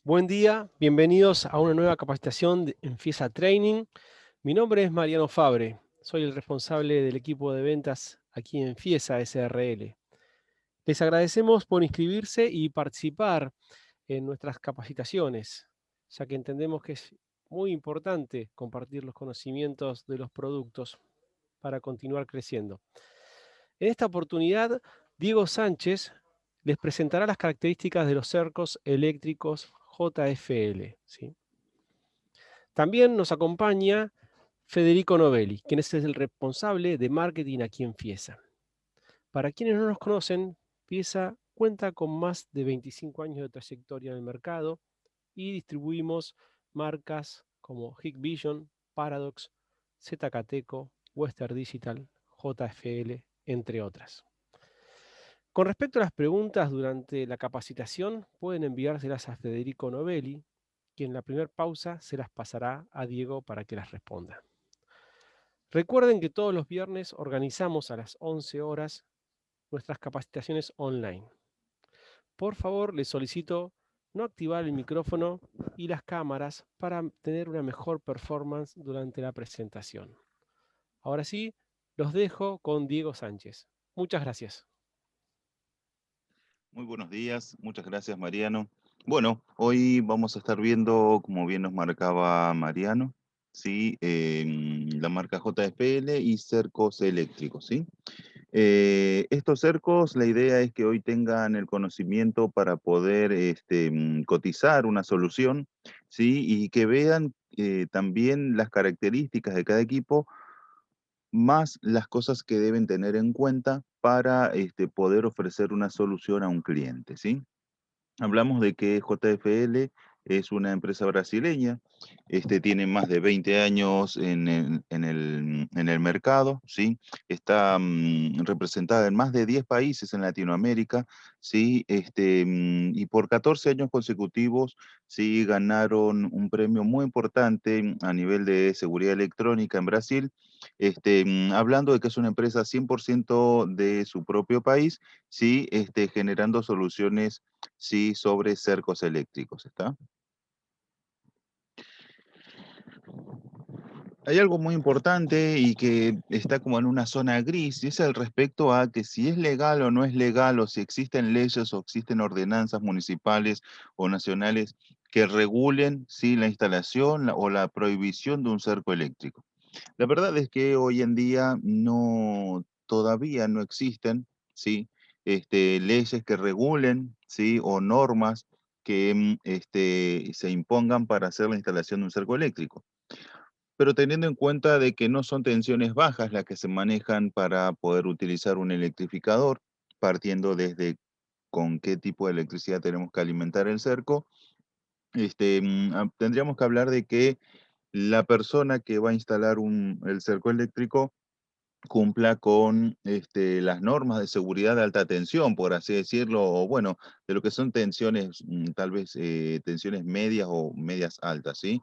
Buen día, bienvenidos a una nueva capacitación en FIESA Training. Mi nombre es Mariano Fabre, soy el responsable del equipo de ventas aquí en FIESA SRL. Les agradecemos por inscribirse y participar en nuestras capacitaciones, ya que entendemos que es muy importante compartir los conocimientos de los productos para continuar creciendo. En esta oportunidad, Diego Sánchez les presentará las características de los cercos eléctricos JFL, ¿sí? También nos acompaña Federico Novelli, quien es el responsable de marketing aquí en FIESA. Para quienes no nos conocen, FIESA cuenta con más de 25 años de trayectoria en el mercado y distribuimos marcas como Hikvision, Paradox, ZKTeco, Western Digital, JFL, entre otras. Con respecto a las preguntas durante la capacitación, pueden enviárselas a Federico Novelli, quien en la primera pausa se las pasará a Diego para que las responda. Recuerden que todos los viernes organizamos a las 11 horas nuestras capacitaciones online. Por favor, les solicito no activar el micrófono y las cámaras para tener una mejor performance durante la presentación. Ahora sí, los dejo con Diego Sánchez. Muchas gracias. Muy buenos días, muchas gracias Mariano. Bueno, hoy vamos a estar viendo, como bien nos marcaba Mariano, ¿sí? La marca JFL y cercos eléctricos, ¿sí? Estos cercos, la idea es que hoy tengan el conocimiento para poder cotizar una solución, ¿sí? Y que vean también las características de cada equipo más las cosas que deben tener en cuenta para poder ofrecer una solución a un cliente, ¿sí? Hablamos de que JFL es una empresa brasileña, tiene más de 20 años en el mercado, ¿sí? Está representada en más de 10 países en Latinoamérica, ¿sí? Y por 14 años consecutivos, sí, ganaron un premio muy importante a nivel de seguridad electrónica en Brasil, hablando de que es una empresa 100% de su propio país, ¿sí? Generando soluciones, sí, sobre cercos eléctricos, ¿está? Hay algo muy importante y que está como en una zona gris, y es al respecto a que si es legal o no es legal, o si existen leyes o existen ordenanzas municipales o nacionales que regulen, sí, la instalación o la prohibición de un cerco eléctrico. La verdad es que hoy en día no, todavía no existen, ¿sí? Leyes que regulen, ¿sí? O normas que se impongan para hacer la instalación de un cerco eléctrico. Pero teniendo en cuenta de que no son tensiones bajas las que se manejan para poder utilizar un electrificador, partiendo desde con qué tipo de electricidad tenemos que alimentar el cerco, tendríamos que hablar de que la persona que va a instalar el cerco eléctrico cumpla con las normas de seguridad de alta tensión, por así decirlo, o bueno, de lo que son tensiones, tal vez tensiones medias o medias altas, ¿sí?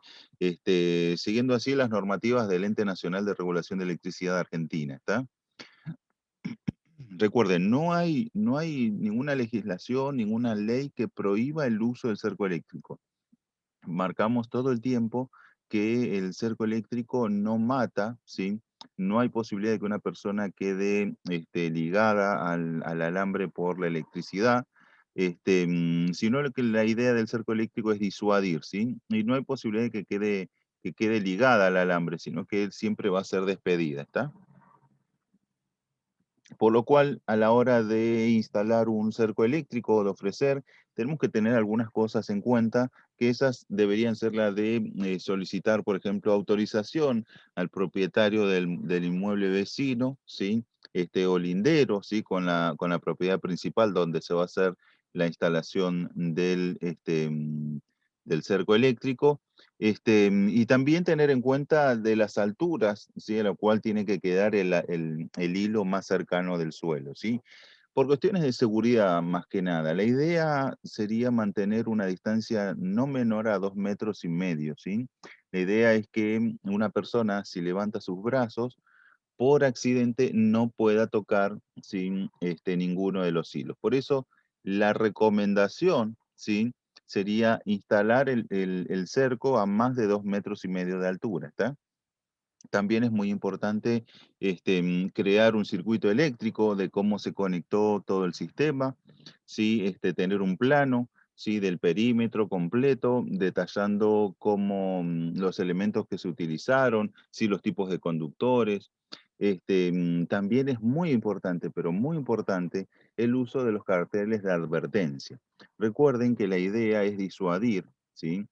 Siguiendo así las normativas del Ente Nacional de Regulación de Electricidad de Argentina, ¿está? Recuerden, no hay ninguna legislación, ninguna ley que prohíba el uso del cerco eléctrico. Marcamos todo el tiempo que el cerco eléctrico no mata, ¿sí? No hay posibilidad de que una persona quede ligada al alambre por la electricidad, sino que la idea del cerco eléctrico es disuadir, ¿sí? Y no hay posibilidad de que quede ligada al alambre, sino que él siempre va a ser despedida, ¿está? Por lo cual, a la hora de instalar un cerco eléctrico o de ofrecer, tenemos que tener algunas cosas en cuenta, que esas deberían ser la de solicitar, por ejemplo, autorización al propietario del inmueble vecino, ¿sí? O lindero, ¿sí? Con la propiedad principal donde se va a hacer la instalación del cerco eléctrico. Y también tener en cuenta de las alturas, ¿sí? A lo cual tiene que quedar el hilo más cercano del suelo, ¿sí? Por cuestiones de seguridad, más que nada. La idea sería mantener una distancia no menor a 2,5 metros, ¿sí? La idea es que una persona, si levanta sus brazos, por accidente no pueda tocar, ¿sí? Ninguno de los hilos. Por eso, la recomendación, ¿sí? sería instalar el cerco a más de 2,5 metros de altura, ¿está? También es muy importante crear un circuito eléctrico de cómo se conectó todo el sistema, ¿sí? Tener un plano, ¿sí? Del perímetro completo, detallando los elementos que se utilizaron, ¿sí? Los tipos de conductores. También es muy importante, pero muy importante, el uso de los carteles de advertencia. Recuerden que la idea es disuadir, ¿sí?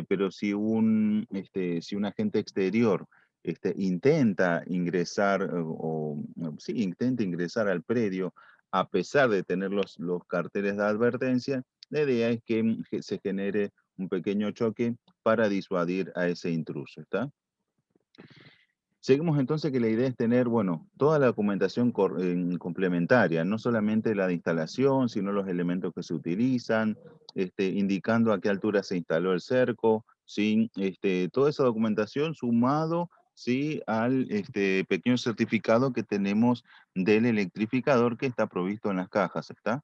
Pero si un agente exterior intenta ingresar sí, intenta ingresar al predio a pesar de tener los carteles de advertencia, la idea es que se genere un pequeño choque para disuadir a ese intruso, ¿está? Seguimos entonces que la idea es tener, bueno, toda la documentación complementaria, no solamente la de instalación, sino los elementos que se utilizan, indicando a qué altura se instaló el cerco, ¿sí? Toda esa documentación sumado, ¿sí? Al pequeño certificado que tenemos del electrificador que está provisto en las cajas, ¿está?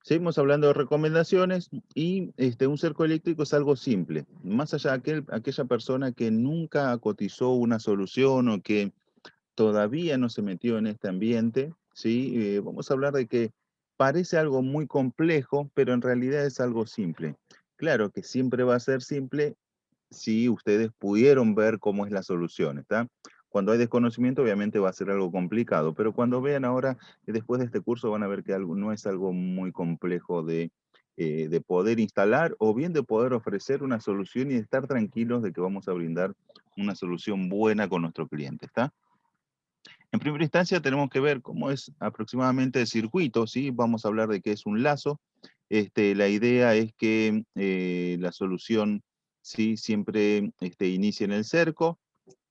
Seguimos hablando de recomendaciones y un cerco eléctrico es algo simple. Más allá de aquella persona que nunca cotizó una solución o que todavía no se metió en este ambiente, ¿sí? Vamos a hablar de que parece algo muy complejo, pero en realidad es algo simple. Claro que siempre va a ser simple si ustedes pudieron ver cómo es la solución, ¿está? Cuando hay desconocimiento, obviamente va a ser algo complicado, pero cuando vean ahora, después de este curso, van a ver que no es algo muy complejo de poder instalar o bien de poder ofrecer una solución y estar tranquilos de que vamos a brindar una solución buena con nuestro cliente, ¿está? En primera instancia tenemos que ver cómo es aproximadamente el circuito, ¿sí? Vamos a hablar de qué es un lazo. La idea es que la solución, ¿sí? Siempre inicia en el cerco,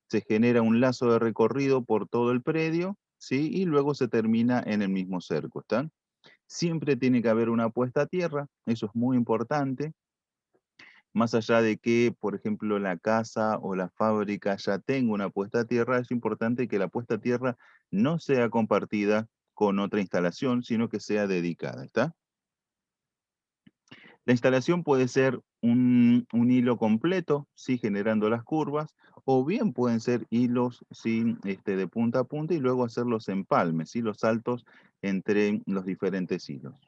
se genera un lazo de recorrido por todo el predio, ¿sí? Y luego se termina en el mismo cerco, ¿está? Siempre tiene que haber una puesta a tierra, eso es muy importante. Más allá de que, por ejemplo, la casa o la fábrica ya tenga una puesta a tierra, es importante que la puesta a tierra no sea compartida con otra instalación, sino que sea dedicada, ¿está? La instalación puede ser un hilo completo, ¿sí? Generando las curvas, o bien pueden ser hilos, ¿sí? De punta a punta y luego hacer los empalmes, ¿sí? Los saltos entre los diferentes hilos.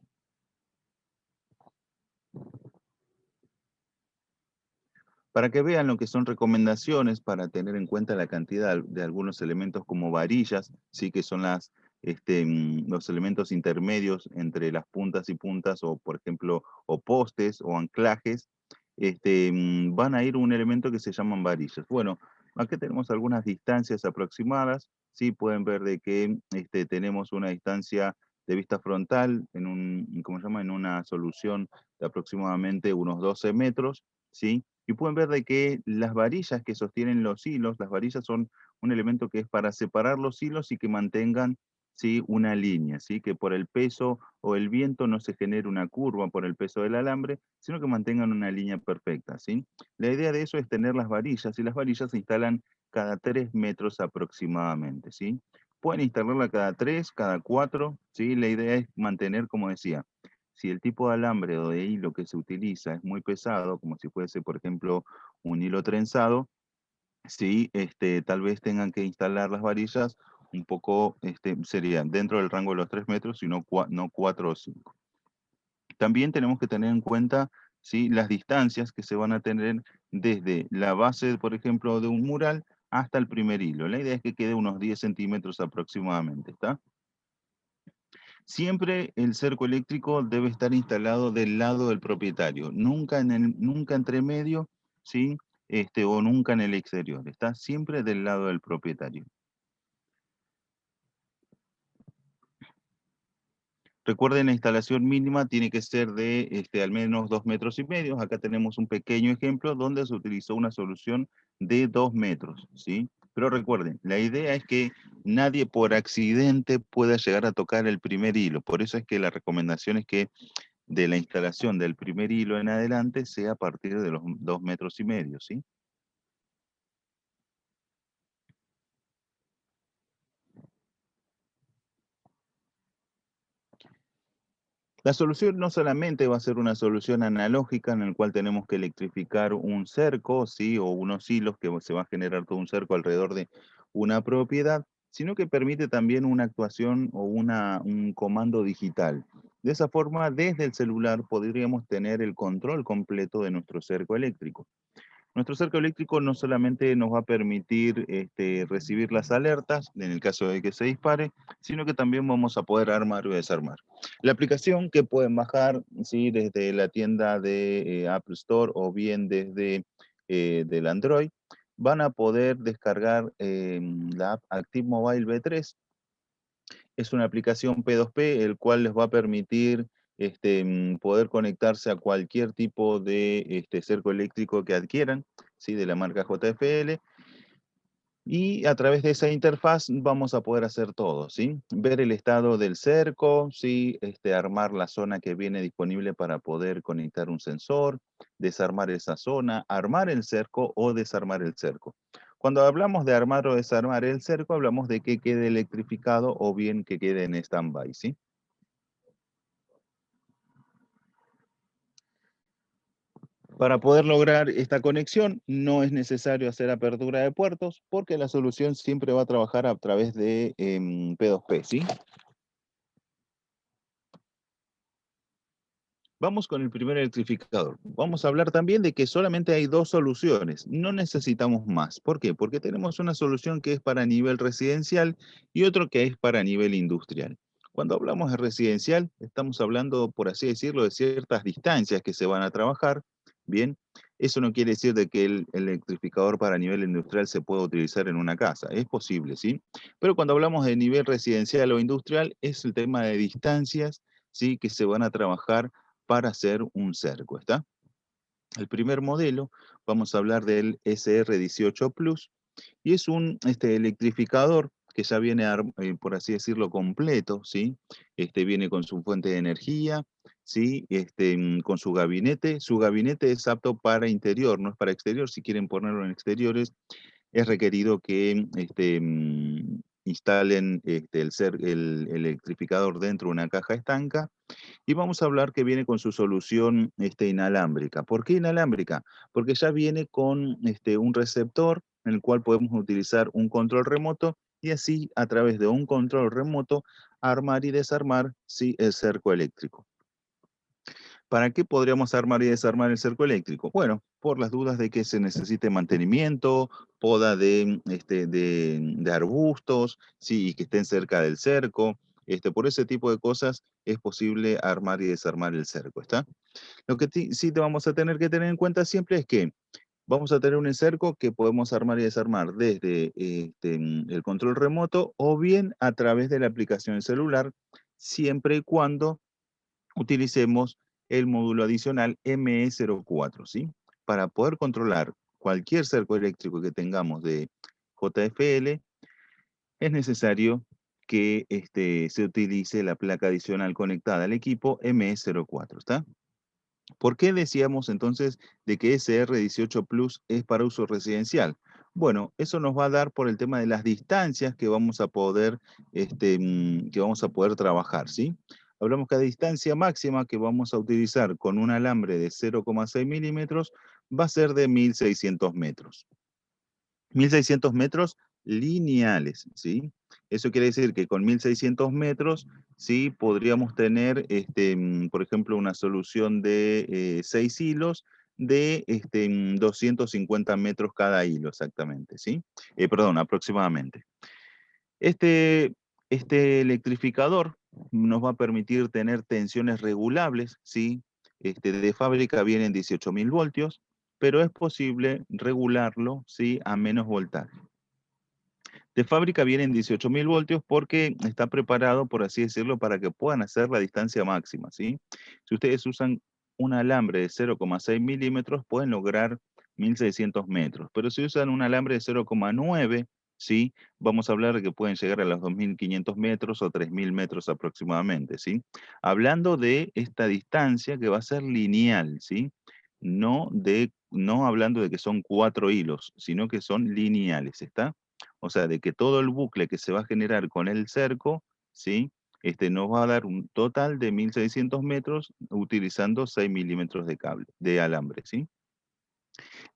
Para que vean lo que son recomendaciones para tener en cuenta la cantidad de algunos elementos como varillas, sí que son los elementos intermedios entre las puntas y puntas, o por ejemplo, o postes o anclajes, van a ir un elemento que se llaman varillas. Bueno, aquí tenemos algunas distancias aproximadas, sí pueden ver de que tenemos una distancia de vista frontal ¿cómo se llama? En una solución de aproximadamente unos 12 metros, ¿sí? Y pueden ver de que las varillas que sostienen los hilos, las varillas son un elemento que es para separar los hilos y que mantengan, ¿sí? Una línea, ¿sí? Que por el peso o el viento no se genere una curva por el peso del alambre, sino que mantengan una línea perfecta, ¿sí? La idea de eso es tener las varillas, y las varillas se instalan cada 3 metros aproximadamente, ¿sí? Pueden instalarla cada 3, cada 4, ¿sí? La idea es mantener, como decía, si el tipo de alambre o de hilo que se utiliza es muy pesado, como si fuese, por ejemplo, un hilo trenzado, sí, tal vez tengan que instalar las varillas un poco, serían dentro del rango de los 3 metros, y no 4 o 5. También tenemos que tener en cuenta, ¿sí? Las distancias que se van a tener desde la base, por ejemplo, de un mural hasta el primer hilo. La idea es que quede unos 10 centímetros aproximadamente, ¿está? Siempre el cerco eléctrico debe estar instalado del lado del propietario, nunca entre medio, ¿sí? O nunca en el exterior, está siempre del lado del propietario. Recuerden, la instalación mínima tiene que ser de al menos 2,5 metros. Acá tenemos un pequeño ejemplo donde se utilizó una solución de 2 metros, ¿sí? Pero recuerden, la idea es que nadie por accidente pueda llegar a tocar el primer hilo. Por eso es que la recomendación es que de la instalación del primer hilo en adelante sea a partir de los 2,5 metros, ¿sí? La solución no solamente va a ser una solución analógica en el cual tenemos que electrificar un cerco, ¿sí? O unos hilos que se va a generar todo un cerco alrededor de una propiedad, sino que permite también una actuación o un comando digital. De esa forma, desde el celular podríamos tener el control completo de nuestro cerco eléctrico. Nuestro cerco eléctrico no solamente nos va a permitir recibir las alertas en el caso de que se dispare, sino que también vamos a poder armar o desarmar. La aplicación que pueden bajar, ¿sí? Desde la tienda de Apple Store o bien desde del Android, van a poder descargar la app Active Mobile V3. Es una aplicación P2P, el cual les va a permitir poder conectarse a cualquier tipo de cerco eléctrico que adquieran, ¿sí? De la marca JFL. Y a través de esa interfaz vamos a poder hacer todo, ¿sí? Ver el estado del cerco, ¿sí? Armar la zona que viene disponible para poder conectar un sensor, desarmar esa zona, armar el cerco o desarmar el cerco. Cuando hablamos de armar o desarmar el cerco, hablamos de que quede electrificado o bien que quede en stand-by, ¿sí? Para poder lograr esta conexión no es necesario hacer apertura de puertos porque la solución siempre va a trabajar a través de P2P, ¿sí? Vamos con el primer electrificador. Vamos a hablar también de que solamente hay dos soluciones, no necesitamos más. ¿Por qué? Porque tenemos una solución que es para nivel residencial y otro que es para nivel industrial. Cuando hablamos de residencial, estamos hablando, por así decirlo, de ciertas distancias que se van a trabajar. Bien, eso no quiere decir de que el electrificador para nivel industrial se pueda utilizar en una casa. Es posible, ¿sí? Pero cuando hablamos de nivel residencial o industrial, es el tema de distancias, ¿sí? Que se van a trabajar para hacer un cerco, ¿está? El primer modelo, vamos a hablar del SR18 Plus, y es un electrificador que ya viene, por así decirlo, completo, ¿sí? Viene con su fuente de energía, ¿sí? Con su gabinete. Su gabinete es apto para interior, no es para exterior. Si quieren ponerlo en exteriores, es requerido que instalen el electrificador dentro de una caja estanca y vamos a hablar que viene con su solución inalámbrica. ¿Por qué inalámbrica? Porque ya viene con un receptor en el cual podemos utilizar un control remoto y así a través de un control remoto armar y desarmar, sí, el cerco eléctrico. ¿Para qué podríamos armar y desarmar el cerco eléctrico? Bueno, por las dudas de que se necesite mantenimiento, poda de arbustos, sí, y que estén cerca del cerco. Por ese tipo de cosas es posible armar y desarmar el cerco, ¿está? Lo que sí te vamos a tener que tener en cuenta siempre es que vamos a tener un cerco que podemos armar y desarmar desde el control remoto o bien a través de la aplicación celular, siempre y cuando utilicemos el módulo adicional ME04, ¿sí? Para poder controlar cualquier cerco eléctrico que tengamos de JFL, es necesario que se utilice la placa adicional conectada al equipo ME04, ¿está? ¿Por qué decíamos entonces de que SR18 Plus es para uso residencial? Bueno, eso nos va a dar por el tema de las distancias que vamos a poder, trabajar, ¿sí? Hablamos que la distancia máxima que vamos a utilizar con un alambre de 0,6 milímetros va a ser de 1600 metros. 1600 metros lineales, ¿sí? Eso quiere decir que con 1600 metros, sí, podríamos tener, por ejemplo, una solución de 6 hilos de 250 metros cada hilo, exactamente, ¿sí? Perdón, aproximadamente. Este, este electrificador nos va a permitir tener tensiones regulables, ¿sí? De fábrica vienen 18.000 voltios, pero es posible regularlo, ¿sí? A menos voltaje. De fábrica vienen 18.000 voltios porque está preparado, por así decirlo, para que puedan hacer la distancia máxima, ¿sí? Si ustedes usan un alambre de 0,6 milímetros, pueden lograr 1.600 metros, pero si usan un alambre de 0,9, ¿sí? Vamos a hablar de que pueden llegar a los 2.500 metros o 3.000 metros aproximadamente, ¿sí? Hablando de esta distancia que va a ser lineal, ¿sí? No hablando de que son 4 hilos, sino que son lineales, ¿está? O sea, de que todo el bucle que se va a generar con el cerco, ¿sí? nos va a dar un total de 1600 metros utilizando 6 milímetros de cable, de alambre, ¿sí?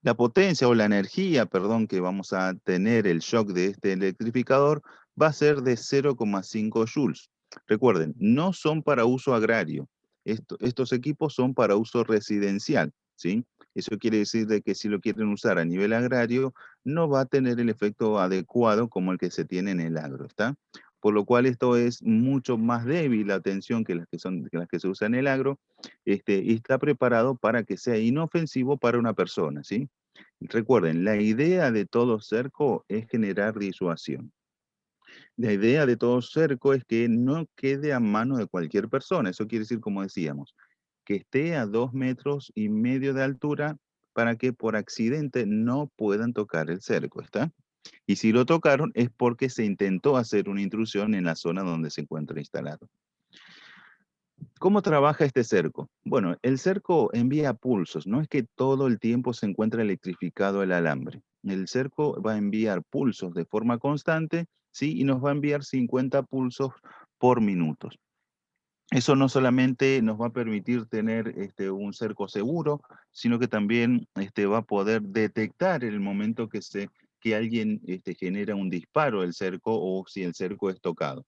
La potencia o la energía, perdón, que vamos a tener el shock de este electrificador va a ser de 0,5 joules. Recuerden, no son para uso agrario. Estos equipos son para uso residencial, ¿sí? Eso quiere decir de que si lo quieren usar a nivel agrario, no va a tener el efecto adecuado como el que se tiene en el agro, ¿está? Por lo cual esto es mucho más débil la tensión que las que se usa en el agro, y está preparado para que sea inofensivo para una persona, ¿sí? Recuerden, la idea de todo cerco es generar disuasión. La idea de todo cerco es que no quede a mano de cualquier persona. Eso quiere decir, como decíamos, que esté a 2,5 metros de altura para que por accidente no puedan tocar el cerco, ¿está? Y si lo tocaron es porque se intentó hacer una intrusión en la zona donde se encuentra instalado. ¿Cómo trabaja este cerco? Bueno, el cerco envía pulsos, no es que todo el tiempo se encuentra electrificado el alambre. El cerco va a enviar pulsos de forma constante, ¿sí? Y nos va a enviar 50 pulsos por minuto. Eso no solamente nos va a permitir tener un cerco seguro, sino que también va a poder detectar el momento que alguien genera un disparo del cerco o si el cerco es tocado.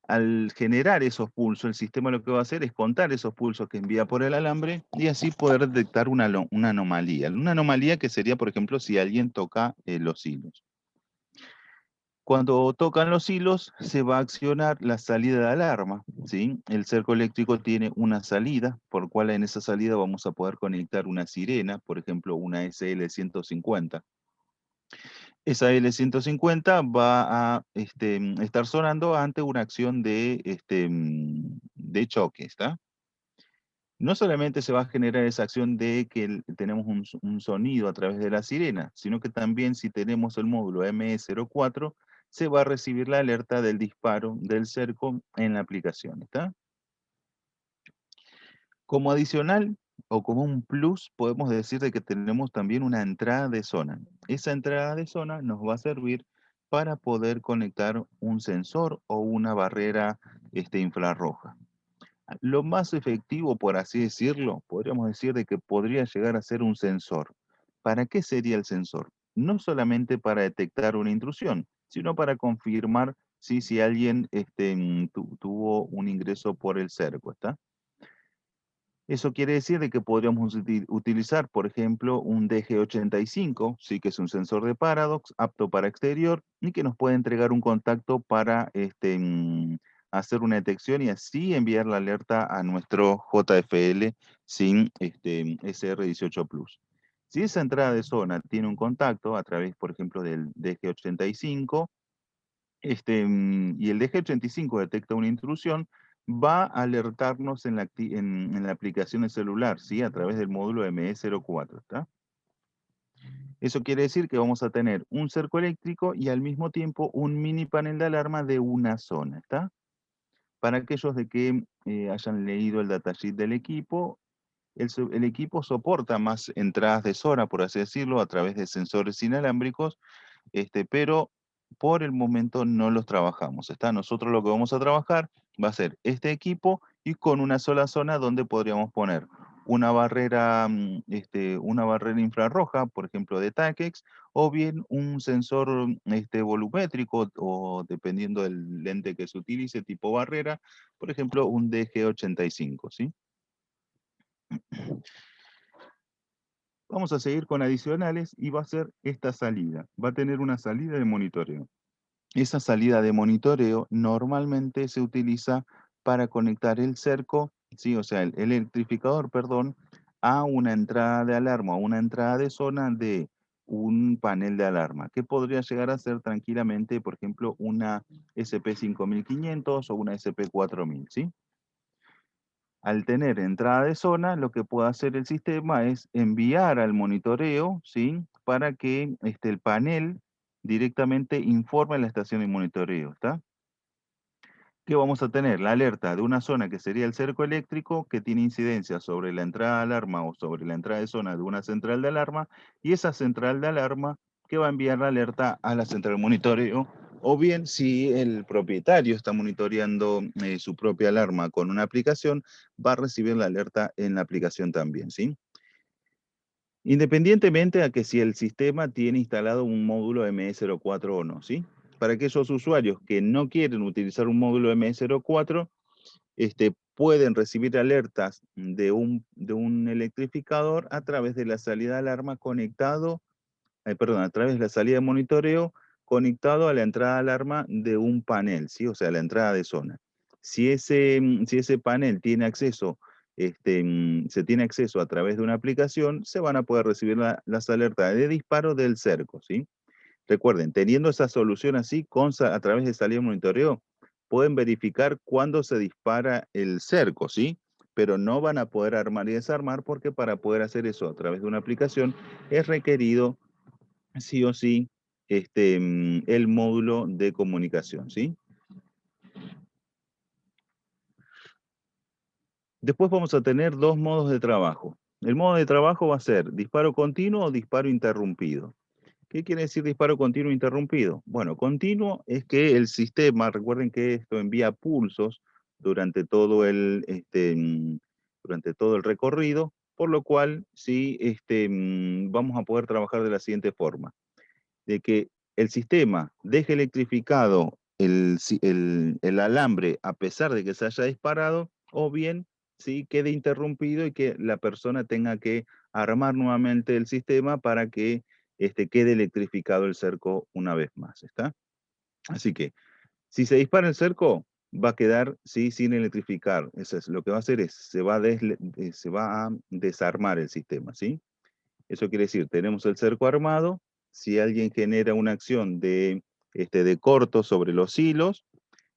Al generar esos pulsos, el sistema lo que va a hacer es contar esos pulsos que envía por el alambre y así poder detectar una anomalía. Una anomalía que sería, por ejemplo, si alguien toca los hilos. Cuando tocan los hilos, se va a accionar la salida de alarma, ¿sí? El cerco eléctrico tiene una salida, por cual en esa salida vamos a poder conectar una sirena, por ejemplo, una SL150. Esa L150 va a estar sonando ante una acción de choque, ¿está? No solamente se va a generar esa acción de que tenemos un sonido a través de la sirena, sino que también si tenemos el módulo ME04, se va a recibir la alerta del disparo del cerco en la aplicación, ¿está? Como adicional o como un plus, podemos decir de que tenemos también una entrada de zona. Esa entrada de zona nos va a servir para poder conectar un sensor o una barrera infrarroja. Lo más efectivo, por así decirlo, podríamos decir de que podría llegar a ser un sensor. ¿Para qué sería el sensor? No solamente para detectar una intrusión, sino para confirmar si alguien tuvo un ingreso por el cerco, ¿está? Eso quiere decir de que podríamos utilizar, por ejemplo, un DG85, sí que es un sensor de paradox, apto para exterior, y que nos puede entregar un contacto para hacer una detección y así enviar la alerta a nuestro JFL sin SR18 Plus. Si esa entrada de zona tiene un contacto a través, por ejemplo, del DG85, y el DG85 detecta una intrusión, va a alertarnos en la aplicación de celular, ¿sí? A través del módulo ME04, ¿está? Eso quiere decir que vamos a tener un cerco eléctrico y al mismo tiempo un mini panel de alarma de una zona, ¿está? Para aquellos de que hayan leído el datasheet del equipo, el equipo soporta más entradas de zona, por así decirlo, a través de sensores inalámbricos, pero por el momento no los trabajamos, ¿está? Nosotros lo que vamos a trabajar va a ser este equipo y con una sola zona donde podríamos poner una barrera infrarroja, por ejemplo, de TACEX, o bien un sensor volumétrico, o dependiendo del lente que se utilice, tipo barrera, por ejemplo, un DG85, ¿sí? Vamos a seguir con adicionales y va a ser esta salida. Va a tener una salida de monitoreo. Esa salida de monitoreo normalmente se utiliza para conectar el cerco, ¿sí? O sea, el electrificador, perdón, a una entrada de alarma, a una entrada de zona de un panel de alarma, que podría llegar a ser tranquilamente, por ejemplo, una SP5500 o una SP4000, ¿sí? Al tener entrada de zona, lo que puede hacer el sistema es enviar al monitoreo, ¿sí? Para que el panel directamente informe a la estación de monitoreo, ¿está? ¿Qué vamos a tener? La alerta de una zona que sería el cerco eléctrico, que tiene incidencia sobre la entrada de alarma o sobre la entrada de zona de una central de alarma, y esa central de alarma que va a enviar la alerta a la central de monitoreo O bien, si el propietario está monitoreando su propia alarma con una aplicación, va a recibir la alerta en la aplicación también, ¿sí? Independientemente a que si el sistema tiene instalado un módulo ME04 o no, ¿sí? Para aquellos usuarios que no quieren utilizar un módulo ME04, pueden recibir alertas de un electrificador a través de la salida de alarma conectado, perdón, a través de la salida de monitoreo conectado a la entrada de alarma de un panel, ¿sí? O sea, la entrada de zona. Si ese panel tiene acceso, se tiene acceso a través de una aplicación, se van a poder recibir las alertas de disparo del cerco, ¿sí? Recuerden, teniendo esa solución así, a través de salida de monitoreo, pueden verificar cuándo se dispara el cerco, ¿sí? Pero no van a poder armar y desarmar porque para poder hacer eso a través de una aplicación es requerido sí o sí el módulo de comunicación, ¿sí? Después vamos a tener dos modos de trabajo. El modo de trabajo va a ser disparo continuo o disparo interrumpido. ¿Qué quiere decir disparo continuo interrumpido? Bueno, continuo es que el sistema, recuerden que esto envía pulsos durante durante todo el recorrido, por lo cual sí, vamos a poder trabajar de la siguiente forma, de que el sistema deje electrificado el alambre a pesar de que se haya disparado, o bien sí quede interrumpido y que la persona tenga que armar nuevamente el sistema para que quede electrificado el cerco una vez más, ¿está? Así que, si se dispara el cerco, va a quedar sí, sin electrificar. Eso es, lo que va a hacer es, se va a desarmar el sistema, ¿sí? Eso quiere decir, tenemos el cerco armado, si alguien genera una acción de corto sobre los hilos,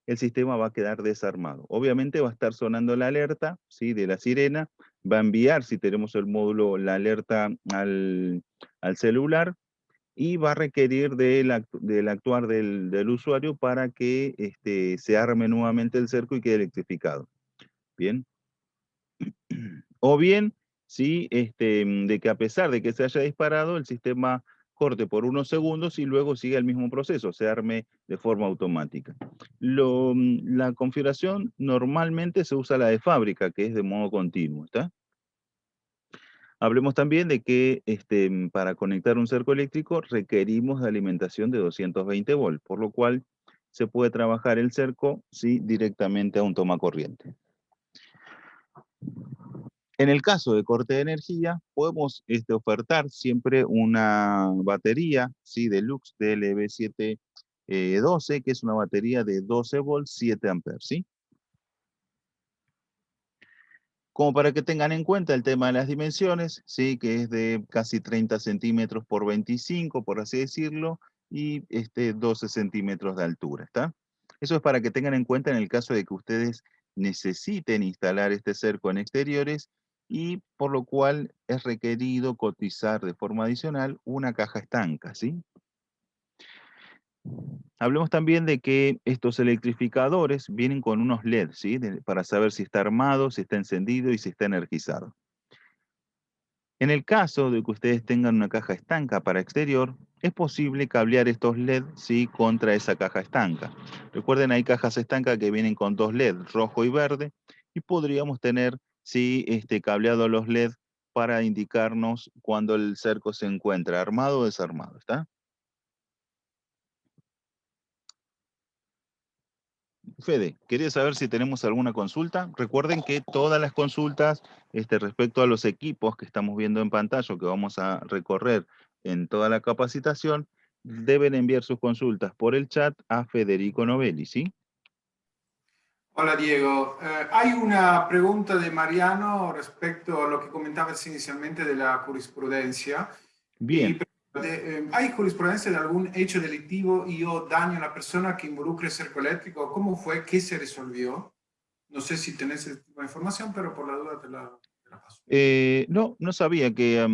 el sistema va a quedar desarmado. Obviamente va a estar sonando la alerta, ¿sí? De la sirena, va a enviar, si tenemos el módulo, la alerta al celular y va a requerir del actuar del usuario para que se arme nuevamente el cerco y quede electrificado. Bien. O bien, sí, de que a pesar de que se haya disparado, el sistema corte por unos segundos y luego siga el mismo proceso, se arme de forma automática. La configuración normalmente se usa la de fábrica, que es de modo continuo, ¿está? Hablemos también de que para conectar un cerco eléctrico requerimos de alimentación de 220 volts, por lo cual se puede trabajar el cerco, sí, directamente a un toma corriente. En el caso de corte de energía, podemos ofertar siempre una batería, ¿sí? Deluxe DLB712, que es una batería de 12 volts, 7 amperes, ¿sí? Como para que tengan en cuenta el tema de las dimensiones, ¿sí? Que es de casi 30 centímetros por 25, por así decirlo, y 12 centímetros de altura, ¿está? Eso es para que tengan en cuenta en el caso de que ustedes necesiten instalar este cerco en exteriores y por lo cual es requerido cotizar de forma adicional una caja estanca, ¿sí? Hablemos también de que estos electrificadores vienen con unos LED, ¿sí? Para saber si está armado, si está encendido y si está energizado. En el caso de que ustedes tengan una caja estanca para exterior, es posible cablear estos LED, ¿sí? Contra esa caja estanca. Recuerden, hay cajas estanca que vienen con dos LED, rojo y verde, y podríamos tener, ¿sí? Cableado los LED para indicarnos cuando el cerco se encuentra armado o desarmado, ¿está? Fede, quería saber si tenemos alguna consulta. Recuerden que todas las consultas respecto a los equipos que estamos viendo en pantalla, o que vamos a recorrer en toda la capacitación, deben enviar sus consultas por el chat a Federico Novelli, ¿sí? Hola Diego, hay una pregunta de Mariano respecto a lo que comentabas inicialmente de la jurisprudencia. Y Bien. ¿hay jurisprudencia de algún hecho delictivo y o daño a la persona que involucre cerco eléctrico? ¿Cómo fue? ¿Qué se resolvió? No sé si tenés ese tipo de información, pero por la duda te la paso. No, no sabía que,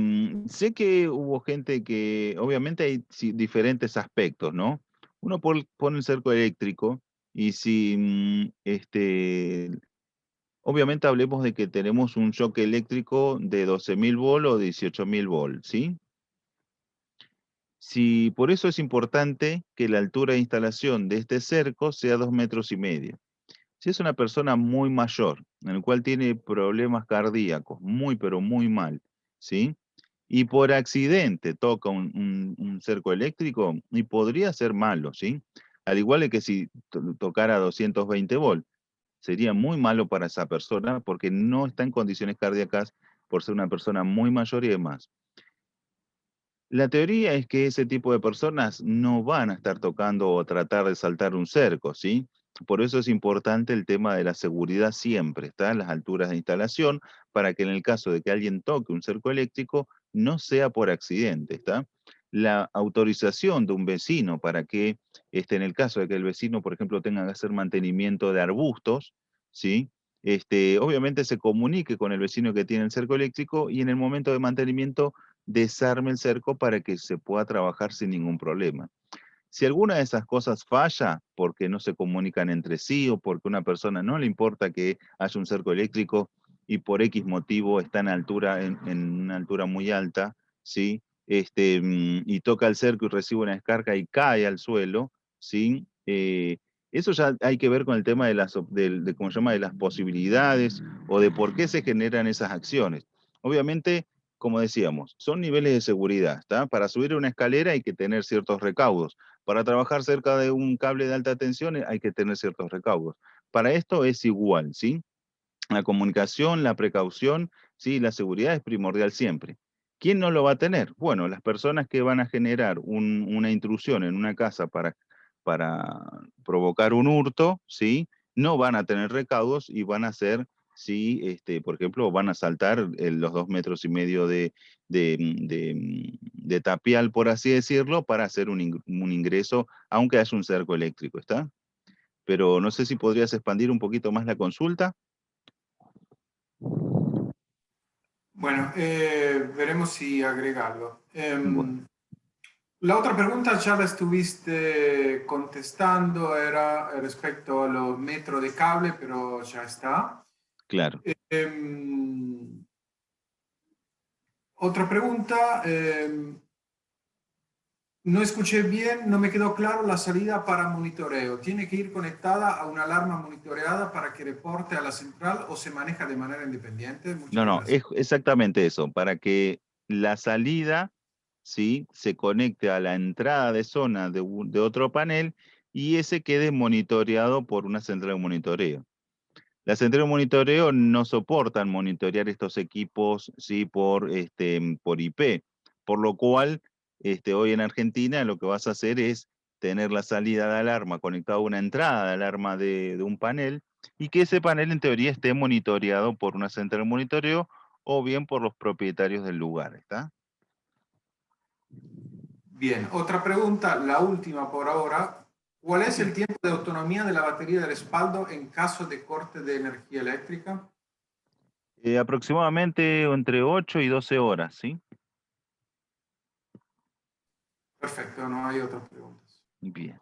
sé que hubo gente que, obviamente hay diferentes aspectos, ¿no? Uno pone el cerco eléctrico y si, obviamente hablemos de que tenemos un choque eléctrico de 12.000 volts o 18.000 volts, ¿sí? Si, por eso es importante que la altura de instalación de este cerco sea 2,5 metros. Si es una persona muy mayor, en el cual tiene problemas cardíacos, muy pero muy mal, ¿sí? Y por accidente toca un cerco eléctrico, y podría ser malo, ¿sí? Al igual de que si tocara 220 volts, sería muy malo para esa persona porque no está en condiciones cardíacas por ser una persona muy mayor y demás. La teoría es que ese tipo de personas no van a estar tocando o tratar de saltar un cerco, ¿sí? Por eso es importante el tema de la seguridad siempre, ¿está? Las alturas de instalación, para que en el caso de que alguien toque un cerco eléctrico, no sea por accidente, ¿está? La autorización de un vecino para que, en el caso de que el vecino, por ejemplo, tenga que hacer mantenimiento de arbustos, ¿sí? Obviamente se comunique con el vecino que tiene el cerco eléctrico y en el momento de mantenimiento desarme el cerco para que se pueda trabajar sin ningún problema. Si alguna de esas cosas falla, porque no se comunican entre sí o porque a una persona no le importa que haya un cerco eléctrico y por X motivo está en una altura muy alta, ¿sí? Y toca el cerco y recibe una descarga y cae al suelo, ¿sí? Eso ya hay que ver con el tema ¿cómo se llama? De las posibilidades o de por qué se generan esas acciones. Obviamente, como decíamos, son niveles de seguridad, ¿está? Para subir una escalera hay que tener ciertos recaudos. Para trabajar cerca de un cable de alta tensión hay que tener ciertos recaudos. Para esto es igual, ¿sí? La comunicación, la precaución, ¿sí? La seguridad es primordial siempre. ¿Quién no lo va a tener? Bueno, las personas que van a generar una intrusión en una casa para provocar un hurto, ¿sí? No van a tener recaudos y van a hacer, ¿sí? Por ejemplo, van a saltar los 2,5 metros de tapial, por así decirlo, para hacer un ingreso, aunque haya un cerco eléctrico, ¿está? Pero no sé si podrías expandir un poquito más la consulta. Bueno, veremos si agregarlo. Bueno, La otra pregunta ya la estuviste contestando, era respecto a los metros de cable, pero ya está. claro. Otra pregunta, no escuché bien, no me quedó claro la salida para monitoreo. ¿Tiene que ir conectada a una alarma monitoreada para que reporte a la central o se maneja de manera independiente? No, Muchas no, gracias. es exactamente eso, para que la salida, ¿sí? Se conecte a la entrada de zona de otro panel y ese quede monitoreado por una central de monitoreo. Las centrales de monitoreo no soportan monitorear estos equipos, ¿sí? Por IP, por lo cual hoy en Argentina lo que vas a hacer es tener la salida de alarma conectada a una entrada de alarma de un panel y que ese panel en teoría esté monitoreado por una central de monitoreo o bien por los propietarios del lugar, ¿está? Bien, otra pregunta, la última por ahora. ¿Cuál es el Bien. tiempo de autonomía de la batería de respaldo en caso de corte de energía eléctrica? Aproximadamente entre 8 y 12 horas, ¿sí? Perfecto, no hay otras preguntas. Bien.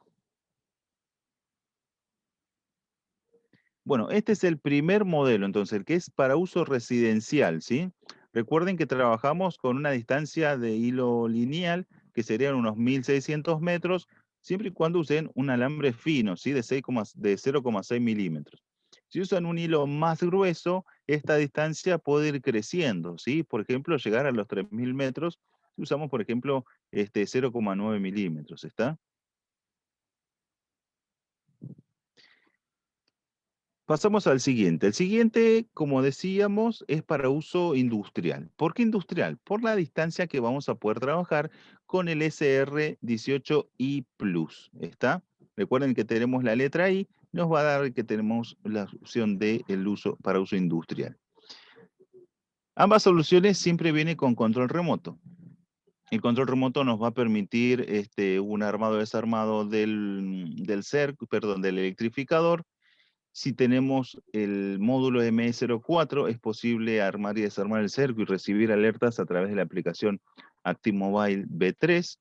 Bueno, este es el primer modelo, entonces, el que es para uso residencial, ¿sí? Recuerden que trabajamos con una distancia de hilo lineal, que serían unos 1.600 metros, siempre y cuando usen un alambre fino, ¿sí? De 0,6 milímetros. Si usan un hilo más grueso, esta distancia puede ir creciendo, ¿sí? Por ejemplo, llegar a los 3.000 metros, si usamos, por ejemplo, 0,9 milímetros, ¿está? Pasamos al siguiente. El siguiente, como decíamos, es para uso industrial. ¿Por qué industrial? Por la distancia que vamos a poder trabajar con el SR18I Plus. ¿Está? Recuerden que tenemos la letra I, nos va a dar que tenemos la opción de el uso para uso industrial. Ambas soluciones siempre vienen con control remoto. El control remoto nos va a permitir un armado-desarmado del electrificador. Si tenemos el módulo ME04, es posible armar y desarmar el cerco y recibir alertas a través de la aplicación ActiveMobile B3.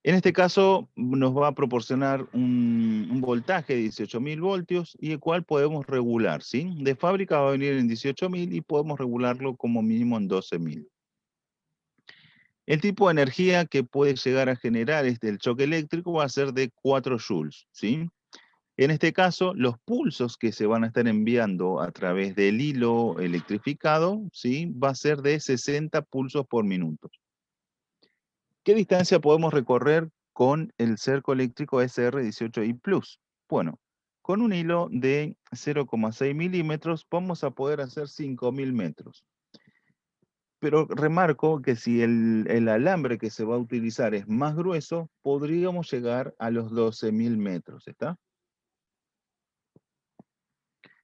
En este caso, nos va a proporcionar un voltaje de 18.000 voltios y el cual podemos regular, ¿sí? De fábrica va a venir en 18.000 y podemos regularlo como mínimo en 12.000. El tipo de energía que puede llegar a generar el choque eléctrico va a ser de 4 joules, ¿sí? En este caso, los pulsos que se van a estar enviando a través del hilo electrificado, ¿sí? Va a ser de 60 pulsos por minuto. ¿Qué distancia podemos recorrer con el cerco eléctrico SR18i+? Bueno, con un hilo de 0,6 milímetros vamos a poder hacer 5.000 metros. Pero remarco que si el alambre que se va a utilizar es más grueso, podríamos llegar a los 12.000 metros, ¿está?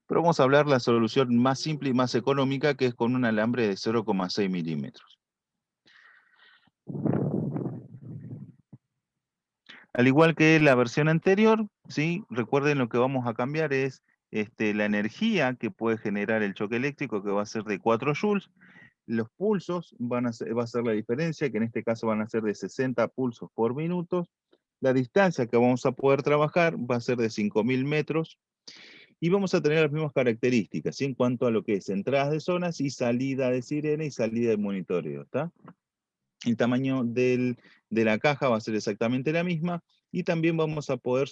Pero vamos a hablar la solución más simple y más económica, que es con un alambre de 0,6 milímetros. Al igual que la versión anterior, ¿sí? Recuerden, lo que vamos a cambiar es la energía que puede generar el choque eléctrico, que va a ser de 4 joules. Los pulsos va a ser la diferencia, que en este caso van a ser de 60 pulsos por minuto. La distancia que vamos a poder trabajar va a ser de 5.000 metros. Y vamos a tener las mismas características, ¿sí? En cuanto a lo que es entradas de zonas y salida de sirena y salida de monitoreo, ¿está? El tamaño de la caja va a ser exactamente la misma, y también vamos a poder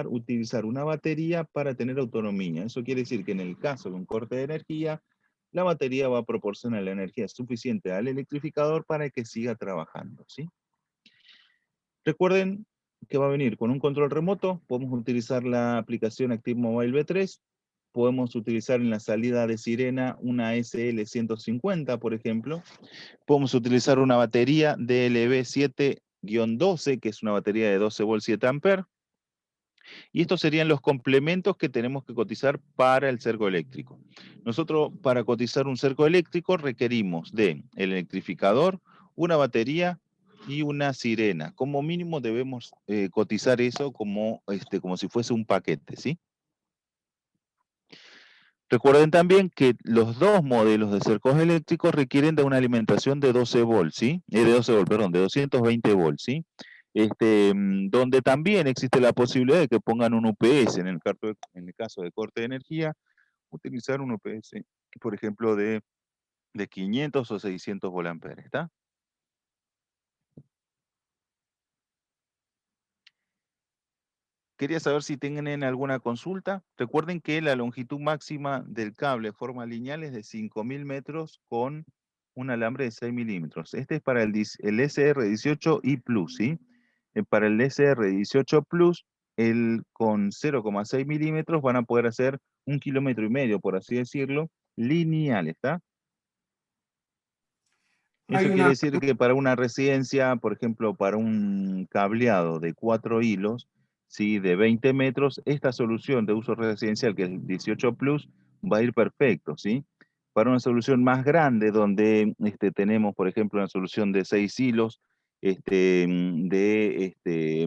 utilizar una batería para tener autonomía. Eso quiere decir que en el caso de un corte de energía, la batería va a proporcionar la energía suficiente al electrificador para que siga trabajando, ¿sí? Recuerden que va a venir con un control remoto. Podemos utilizar la aplicación Active Mobile V3. Podemos utilizar en la salida de sirena una SL150, por ejemplo. Podemos utilizar una batería DLB7-12, que es una batería de 12 volts 7 amperes. Y estos serían los complementos que tenemos que cotizar para el cerco eléctrico. Nosotros, para cotizar un cerco eléctrico, requerimos de el electrificador, una batería y una sirena. Como mínimo debemos cotizar eso como si fuese un paquete, ¿sí? Recuerden también que los dos modelos de cercos eléctricos requieren de una alimentación de 12 volts, ¿sí? De 12 volts, perdón, de 220 volts, ¿sí? Donde también existe la posibilidad de que pongan un UPS, en el caso de corte de energía, utilizar un UPS, por ejemplo, de 500 o 600 volamperes, ¿está? Quería saber si tienen alguna consulta. Recuerden que la longitud máxima del cable de forma lineal es de 5.000 metros con un alambre de 6 milímetros. Este es para el SR18i+, ¿sí? Para el SR18 Plus, con 0,6 milímetros van a poder hacer 1,5 kilómetros, por así decirlo, lineal, ¿está? Eso quiere decir que para una residencia, por ejemplo, para un cableado de 4 hilos, ¿sí? De 20 metros, esta solución de uso residencial, que es el 18 Plus, va a ir perfecto, ¿sí? Para una solución más grande, donde tenemos, por ejemplo, una solución de 6 hilos, de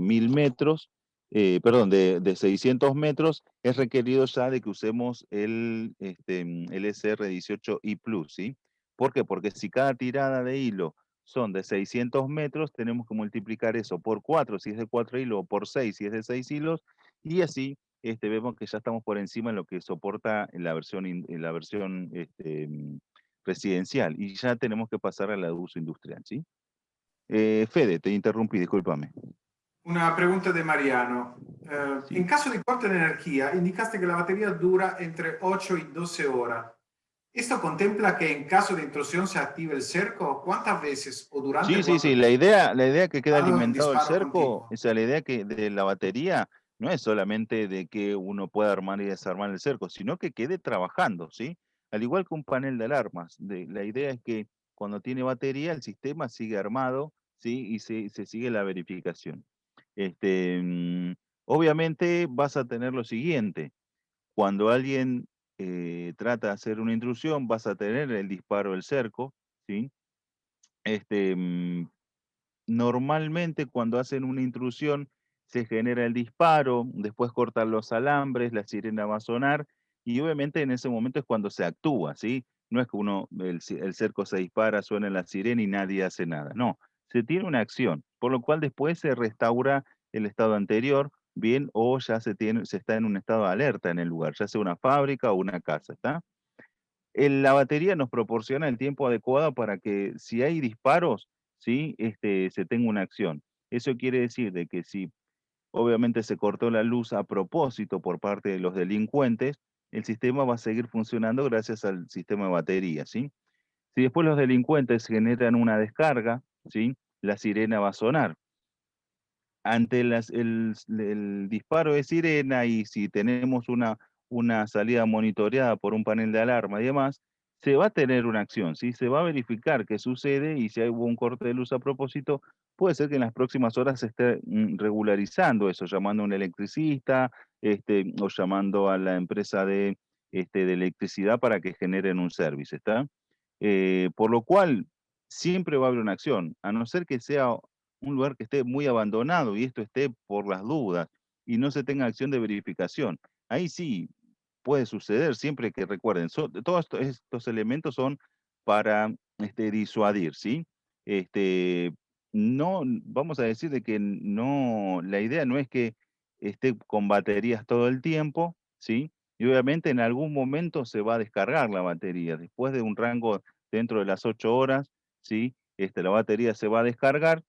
1.000 metros, perdón, de 600 metros, es requerido ya de que usemos el SR18i Plus, ¿sí? ¿Por qué? Porque si cada tirada de hilo son de 600 metros, tenemos que multiplicar eso por 4 si es de 4 hilos, o por 6 si es de 6 hilos, y así vemos que ya estamos por encima en lo que soporta la versión residencial, y ya tenemos que pasar a la de uso industrial, ¿sí? Fede, te interrumpí, discúlpame. Una pregunta de Mariano. Sí. En caso de corte de energía, indicaste que la batería dura entre 8 y 12 horas. ¿Esto contempla que en caso de intrusión se active el cerco? ¿Cuántas veces o durante Sí. cuánto La tiempo? idea que queda En alimentado el disparo cerco, continuo. o sea, la idea que de la batería no es solamente de que uno pueda armar y desarmar el cerco, sino que quede trabajando, ¿sí? Al igual que un panel de alarmas. La idea es que cuando tiene batería, el sistema sigue armado, ¿sí? Y se sigue la verificación. Obviamente vas a tener lo siguiente: cuando alguien trata de hacer una intrusión, vas a tener el disparo del cerco, ¿sí? Normalmente cuando hacen una intrusión se genera el disparo, después cortan los alambres, la sirena va a sonar, y obviamente en ese momento es cuando se actúa, ¿sí? No es que el cerco se dispara, suena la sirena y nadie hace nada. No, se tiene una acción, por lo cual después se restaura el estado anterior, bien, o ya se está en un estado de alerta en el lugar, ya sea una fábrica o una casa, ¿está? La batería nos proporciona el tiempo adecuado para que, si hay disparos, ¿sí? Se tenga una acción. Eso quiere decir de que si obviamente se cortó la luz a propósito por parte de los delincuentes, el sistema va a seguir funcionando gracias al sistema de batería, ¿sí? Si después los delincuentes generan una descarga, ¿sí? La sirena va a sonar. Ante el disparo de sirena y si tenemos una salida monitoreada por un panel de alarma y demás, se va a tener una acción, ¿sí? Se va a verificar qué sucede y si hubo un corte de luz a propósito, puede ser que en las próximas horas se esté regularizando eso, llamando a un electricista, o llamando a la empresa de electricidad para que generen un servicio, ¿está? Por lo cual, siempre va a haber una acción, a no ser que sea un lugar que esté muy abandonado y esto esté por las dudas y no se tenga acción de verificación. Ahí sí puede suceder, siempre que recuerden, todos estos elementos son para disuadir, ¿sí? Este, no, vamos a decir de que no, la idea no es que esté con baterías todo el tiempo, ¿sí? Y obviamente en algún momento se va a descargar la batería, después de un rango dentro de las 8 horas, ¿sí? La batería se va a descargar,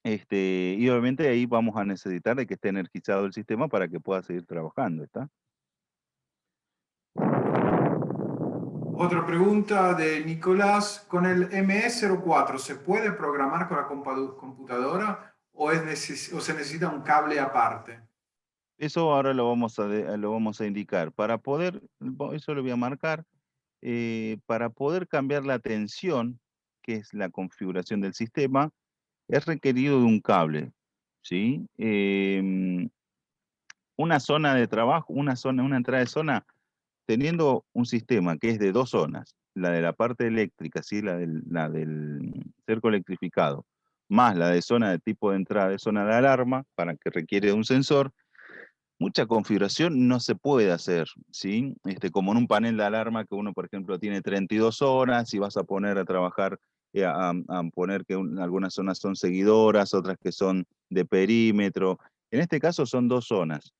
y obviamente ahí vamos a necesitar de que esté energizado el sistema para que pueda seguir trabajando, ¿está? Otra pregunta de Nicolás. ¿Con el ME04 se puede programar con la computadora o, o se necesita un cable aparte? Eso ahora lo vamos a indicar. Para poder, eso lo voy a marcar, para poder cambiar la tensión, que es la configuración del sistema, es requerido de un cable, ¿sí? Una zona de trabajo, una entrada de zona, teniendo un sistema que es de 2 zonas, la de la parte eléctrica, ¿sí? La del cerco electrificado, más la de zona de tipo de entrada de zona de alarma, para que requiere de un sensor, mucha configuración no se puede hacer, ¿sí? Como en un panel de alarma que uno, por ejemplo, tiene 32 horas y vas a poner a trabajar, a poner que algunas zonas son seguidoras, otras que son de perímetro. En este caso son 2 zonas.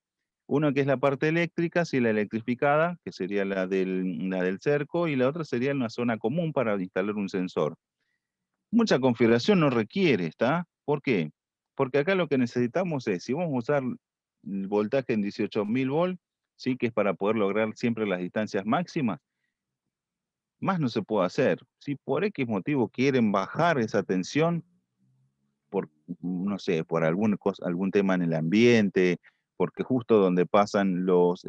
Una que es la parte eléctrica, sí, la electrificada, que sería la del cerco, y la otra sería una zona común para instalar un sensor. Mucha configuración no requiere, ¿está? ¿Por qué? Porque acá lo que necesitamos es, si vamos a usar el voltaje en 18.000 volt, ¿sí? Que es para poder lograr siempre las distancias máximas, más no se puede hacer. Si por X motivo quieren bajar esa tensión, por, no sé, por algún tema en el ambiente, porque justo donde pasan los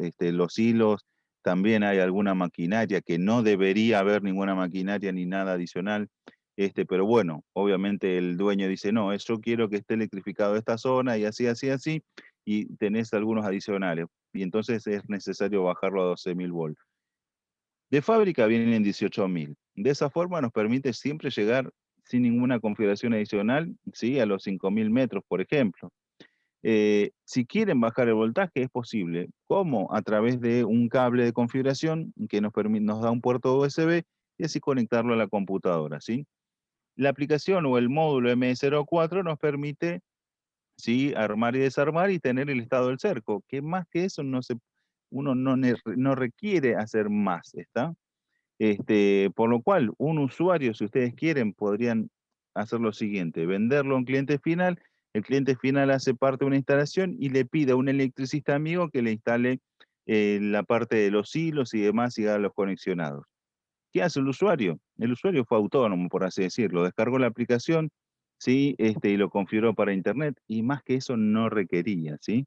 hilos, también hay alguna maquinaria que no debería haber ninguna maquinaria ni nada adicional. Pero bueno, obviamente el dueño dice, no, yo quiero que esté electrificado esta zona y así, así, así, y tenés algunos adicionales. Y entonces es necesario bajarlo a 12.000 volts. De fábrica vienen en 18.000. De esa forma nos permite siempre llegar sin ninguna configuración adicional, ¿sí? A los 5.000 metros, por ejemplo. Si quieren bajar el voltaje, es posible. ¿Cómo? A través de un cable de configuración que nos da un puerto USB y así conectarlo a la computadora, ¿sí? La aplicación o el módulo ME04 nos permite, ¿sí? Armar y desarmar y tener el estado del cerco, que más que eso uno no requiere hacer más, ¿está? Por lo cual, un usuario, si ustedes quieren, podrían hacer lo siguiente, venderlo a un cliente final, el cliente final hace parte de una instalación y le pide a un electricista amigo que le instale la parte de los hilos y demás y haga los conexionados. ¿Qué hace el usuario? El usuario fue autónomo, por así decirlo, descargó la aplicación, ¿sí? Y lo configuró para internet y más que eso no requería, ¿sí?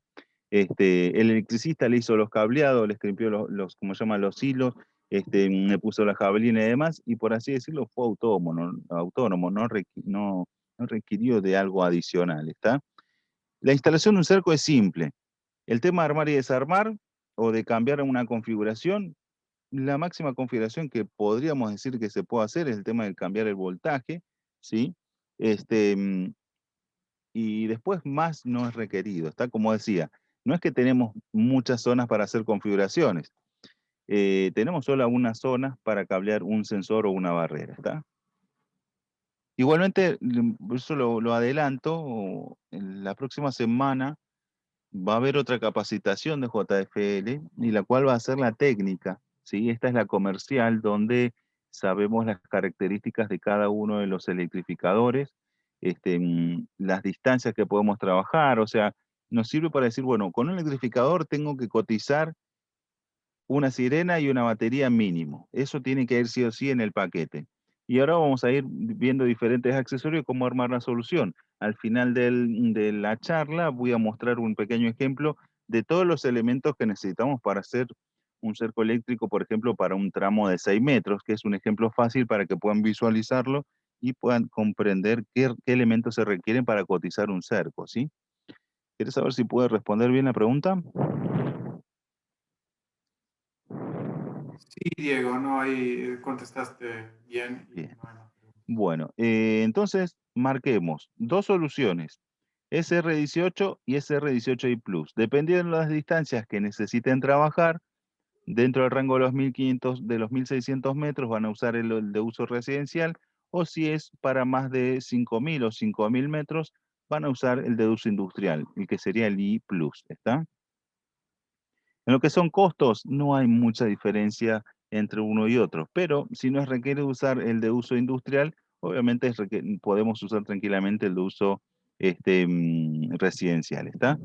El electricista le hizo los cableados, le escribió como se llama, los hilos, le puso la jabalina y demás, y por así decirlo, fue autónomo, no requirió de algo adicional, ¿está? La instalación de un cerco es simple. El tema de armar y desarmar, o de cambiar una configuración, la máxima configuración que podríamos decir que se puede hacer es el tema de cambiar el voltaje, ¿sí? Este, mm, y después más no es requerido, está como decía, no es que tenemos muchas zonas para hacer configuraciones, tenemos solo unas zonas para cablear un sensor o una barrera, ¿está? Igualmente, eso lo adelanto, en la próxima semana va a haber otra capacitación de JFL y la cual va a ser la técnica, ¿sí? Esta es la comercial donde sabemos las características de cada uno de los electrificadores, las distancias que podemos trabajar, o sea, nos sirve para decir, bueno, con un electrificador tengo que cotizar una sirena y una batería mínimo. Eso tiene que ir sí o sí en el paquete. Y ahora vamos a ir viendo diferentes accesorios, cómo armar la solución. Al final de la charla voy a mostrar un pequeño ejemplo de todos los elementos que necesitamos para hacer un cerco eléctrico, por ejemplo, para un tramo de 6 metros, que es un ejemplo fácil para que puedan visualizarlo y puedan comprender qué elementos se requieren para cotizar un cerco, ¿sí? ¿Quieres saber si puedes responder bien la pregunta? Sí, Diego, no hay, contestaste bien y Bien. no hay más preguntas. Bueno, entonces marquemos dos soluciones, SR18 y SR18i Plus. Dependiendo de las distancias que necesiten trabajar, dentro del rango de los 1500, de los 1600 metros van a usar el de uso residencial, o si es para más de 5000 o 5000 metros, van a usar el de uso industrial, el que sería el I Plus, ¿está? En lo que son costos, no hay mucha diferencia entre uno y otro, pero si nos requiere usar el de uso industrial, obviamente podemos usar tranquilamente el de uso residencial, ¿está?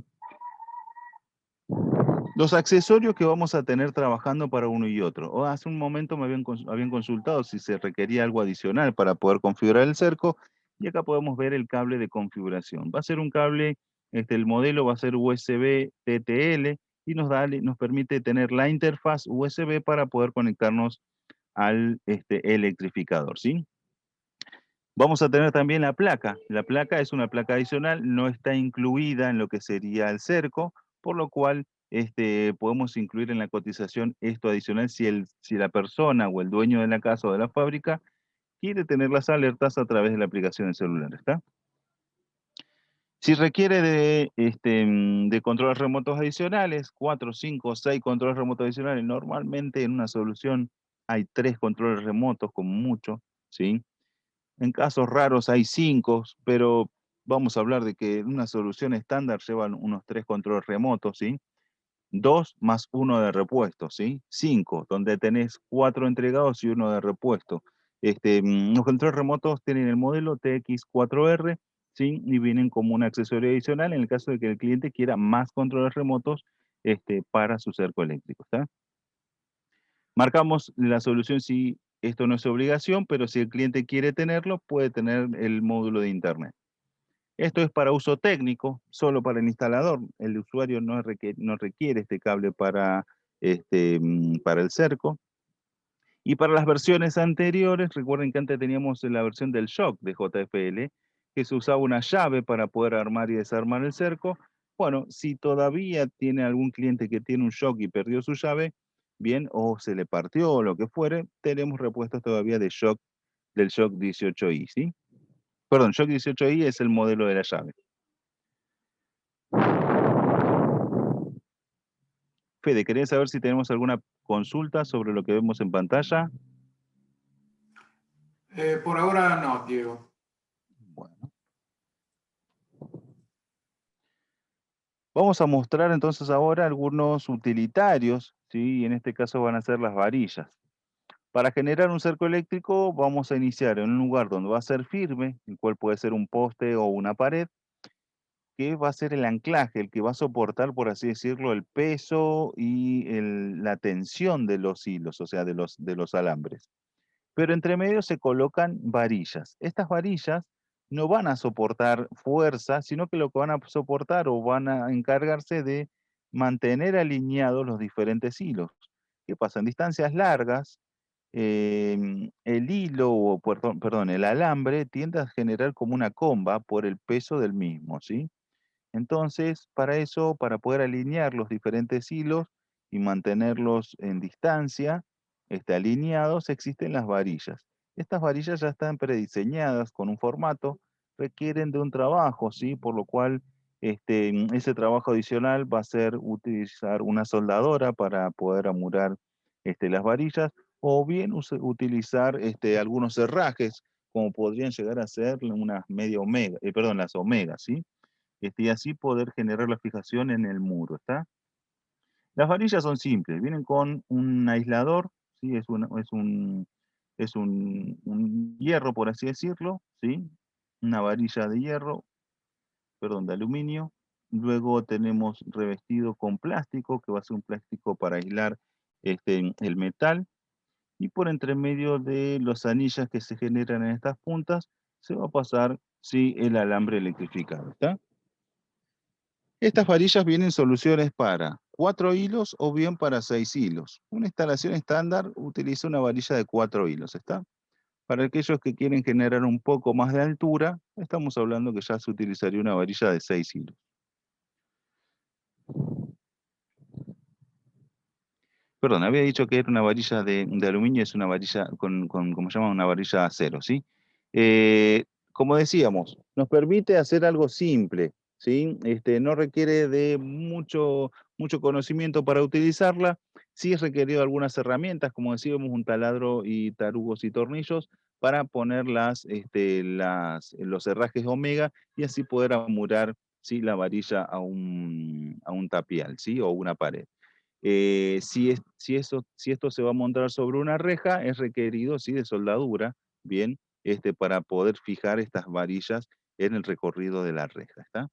Los accesorios que vamos a tener trabajando para uno y otro. Hace un momento me habían consultado si se requería algo adicional para poder configurar el cerco, y acá podemos ver el cable de configuración. Va a ser un cable, el modelo va a ser USB TTL, y nos permite tener la interfaz USB para poder conectarnos al electrificador, ¿sí? Vamos a tener también la placa. La placa es una placa adicional, no está incluida en lo que sería el cerco, por lo cual podemos incluir en la cotización esto adicional si la persona o el dueño de la casa o de la fábrica quiere tener las alertas a través de la aplicación del celular, ¿está? Si requiere de controles remotos adicionales, 4, 5, 6 controles remotos adicionales, normalmente en una solución hay 3 controles remotos como mucho, ¿sí? En casos raros hay 5, pero vamos a hablar de que una solución estándar llevan unos 3 controles remotos, ¿sí? 2 más 1 de repuesto, ¿sí? 5, donde tenés 4 entregados y 1 de repuesto. Los controles remotos tienen el modelo TX4R, ¿sí? Y vienen como un accesorio adicional en el caso de que el cliente quiera más controles remotos para su cerco eléctrico, ¿está? Marcamos la solución si esto no es obligación, pero si el cliente quiere tenerlo, puede tener el módulo de internet. Esto es para uso técnico, solo para el instalador. El usuario no requiere este cable para el cerco. Y para las versiones anteriores, recuerden que antes teníamos la versión del shock de JFL, que se usaba una llave para poder armar y desarmar el cerco. Bueno, si todavía tiene algún cliente que tiene un shock y perdió su llave, bien, o se le partió o lo que fuere, tenemos repuestos todavía del shock 18i, ¿sí? Perdón, shock 18i es el modelo de la llave. Fede, ¿querés saber si tenemos alguna consulta sobre lo que vemos en pantalla? Por ahora no, Diego. Bueno. Vamos a mostrar entonces ahora algunos utilitarios, ¿sí? Y en este caso van a ser las varillas. Para generar un cerco eléctrico vamos a iniciar en un lugar donde va a ser firme, el cual puede ser un poste o una pared, que va a ser el anclaje, el que va a soportar, por así decirlo, el peso y la tensión de los hilos, o sea, de los alambres. Pero entre medio se colocan varillas. Estas varillas no van a soportar fuerza, sino que lo que van a soportar o van a encargarse de mantener alineados los diferentes hilos. ¿Qué pasa? En distancias largas, el hilo, o perdón, el alambre tiende a generar como una comba por el peso del mismo, ¿sí? Entonces, para eso, para poder alinear los diferentes hilos y mantenerlos en distancia, alineados, existen las varillas. Estas varillas ya están prediseñadas con un formato, requieren de un trabajo, ¿sí? Por lo cual, ese trabajo adicional va a ser utilizar una soldadora para poder amurar las varillas, o bien utilizar algunos herrajes, como podrían llegar a ser unas media omega, perdón, las omegas, ¿sí? Y así poder generar la fijación en el muro, ¿está? Las varillas son simples, vienen con un aislador, ¿sí? Es un hierro, por así decirlo, ¿sí? una varilla de hierro, perdón, de aluminio. Luego tenemos revestido con plástico, que va a ser un plástico para aislar el metal. Y por entre medio de las anillas que se generan en estas puntas, se va a pasar, sí, el alambre electrificado, ¿está? Estas varillas vienen soluciones para 4 hilos o bien para 6 hilos. Una instalación estándar utiliza una varilla de 4 hilos, ¿está? Para aquellos que quieren generar un poco más de altura, estamos hablando que ya se utilizaría una varilla de 6 hilos. Perdón, había dicho que era una varilla de aluminio, es una varilla como se llama, una varilla de acero, ¿sí? Como decíamos, nos permite hacer algo simple, ¿sí? No requiere de mucho conocimiento para utilizarla. Sí es requerido algunas herramientas, como decíamos, un taladro y tarugos y tornillos para poner los herrajes omega y así poder amurar, ¿sí?, la varilla a un tapial, ¿sí?, o una pared. Si esto se va a montar sobre una reja, es requerido, sí, de soldadura, bien, para poder fijar estas varillas en el recorrido de la reja, ¿está?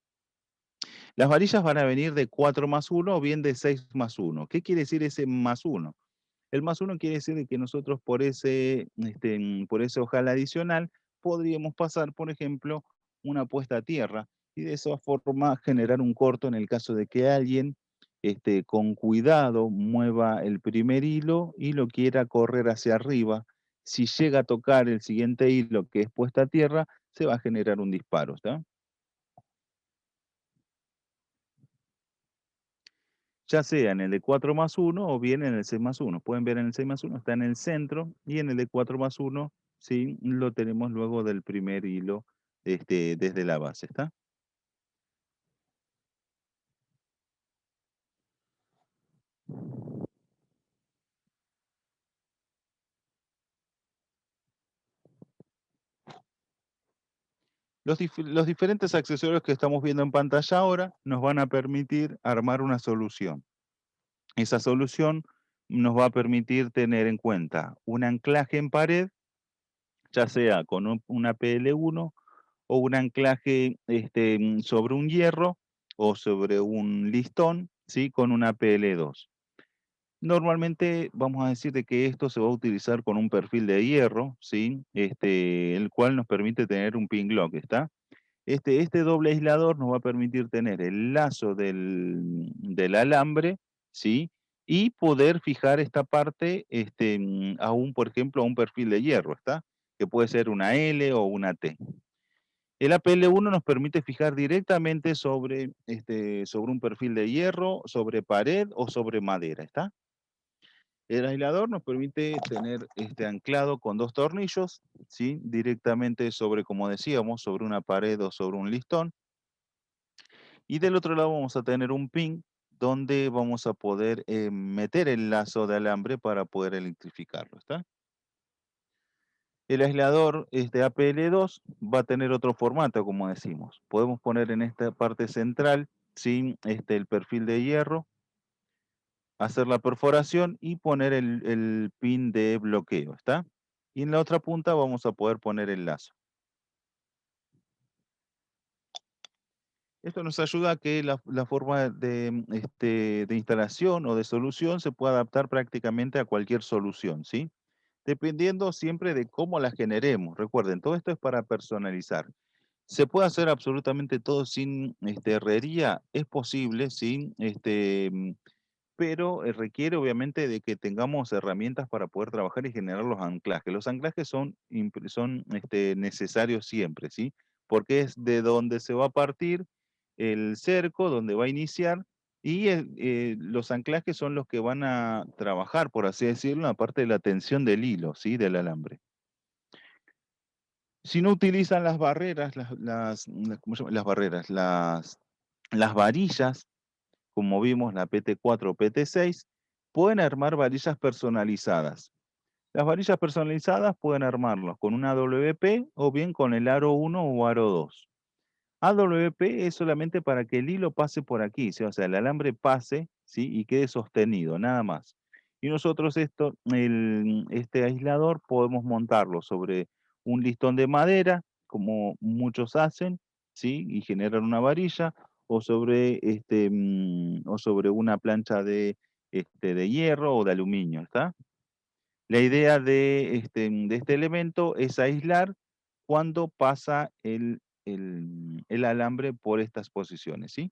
Las varillas van a venir de 4 más 1 o bien de 6 más 1. ¿Qué quiere decir ese más 1? El más 1 quiere decir de que nosotros por ese ojal adicional podríamos pasar, por ejemplo, una puesta a tierra y de esa forma generar un corto en el caso de que alguien con cuidado mueva el primer hilo y lo quiera correr hacia arriba. Si llega a tocar el siguiente hilo que es puesta a tierra, se va a generar un disparo, ¿está? Ya sea en el de 4 más 1 o bien en el 6 más 1. Pueden ver en el 6 más 1 está en el centro y en el de 4 más 1, sí, lo tenemos luego del primer hilo desde la base, ¿está? Los diferentes accesorios que estamos viendo en pantalla ahora nos van a permitir armar una solución. Esa solución nos va a permitir tener en cuenta un anclaje en pared, ya sea con una PL1 o un anclaje sobre un hierro o sobre un listón, ¿sí?, con una PL2. Normalmente vamos a decir de que esto se va a utilizar con un perfil de hierro, ¿sí?, el cual nos permite tener un pin lock, ¿está? Este doble aislador nos va a permitir tener el lazo del alambre, ¿sí?, y poder fijar esta parte por ejemplo, a un perfil de hierro, ¿está? Que puede ser una L o una T. El APL1 nos permite fijar directamente sobre un perfil de hierro, sobre pared o sobre madera, ¿está? El aislador nos permite tener anclado con 2 tornillos, ¿sí?, directamente sobre, como decíamos, sobre una pared o sobre un listón. Y del otro lado vamos a tener un pin donde vamos a poder meter el lazo de alambre para poder electrificarlo, ¿está? El aislador APL2 va a tener otro formato, como decimos. Podemos poner en esta parte central, ¿sí?, el perfil de hierro, hacer la perforación y poner el pin de bloqueo, ¿está? Y en la otra punta vamos a poder poner el lazo. Esto nos ayuda a que la forma de instalación o de solución se pueda adaptar prácticamente a cualquier solución, ¿sí? Dependiendo siempre de cómo la generemos. Recuerden, todo esto es para personalizar. ¿Se puede hacer absolutamente todo sin herrería? Es posible, sí, pero requiere obviamente de que tengamos herramientas para poder trabajar y generar los anclajes. Los anclajes son necesarios siempre, ¿sí? Porque es de donde se va a partir el cerco, donde va a iniciar, y los anclajes son los que van a trabajar, por así decirlo, en la parte de la tensión del hilo, ¿sí?, del alambre. Si no utilizan las barreras, ¿cómo se llama? Las barreras, las varillas, como vimos, la PT4 o PT6, pueden armar varillas personalizadas. Las varillas personalizadas pueden armarlos con una AWP o bien con el aro 1 o aro 2. AWP es solamente para que el hilo pase por aquí, ¿sí? O sea, el alambre pase, ¿sí?, y quede sostenido, nada más. Y nosotros este aislador podemos montarlo sobre un listón de madera como muchos hacen, ¿sí? Y generan una varilla, o sobre, o sobre una plancha de hierro o de aluminio, ¿está? La idea de este elemento es aislar cuando pasa el alambre por estas posiciones, ¿sí?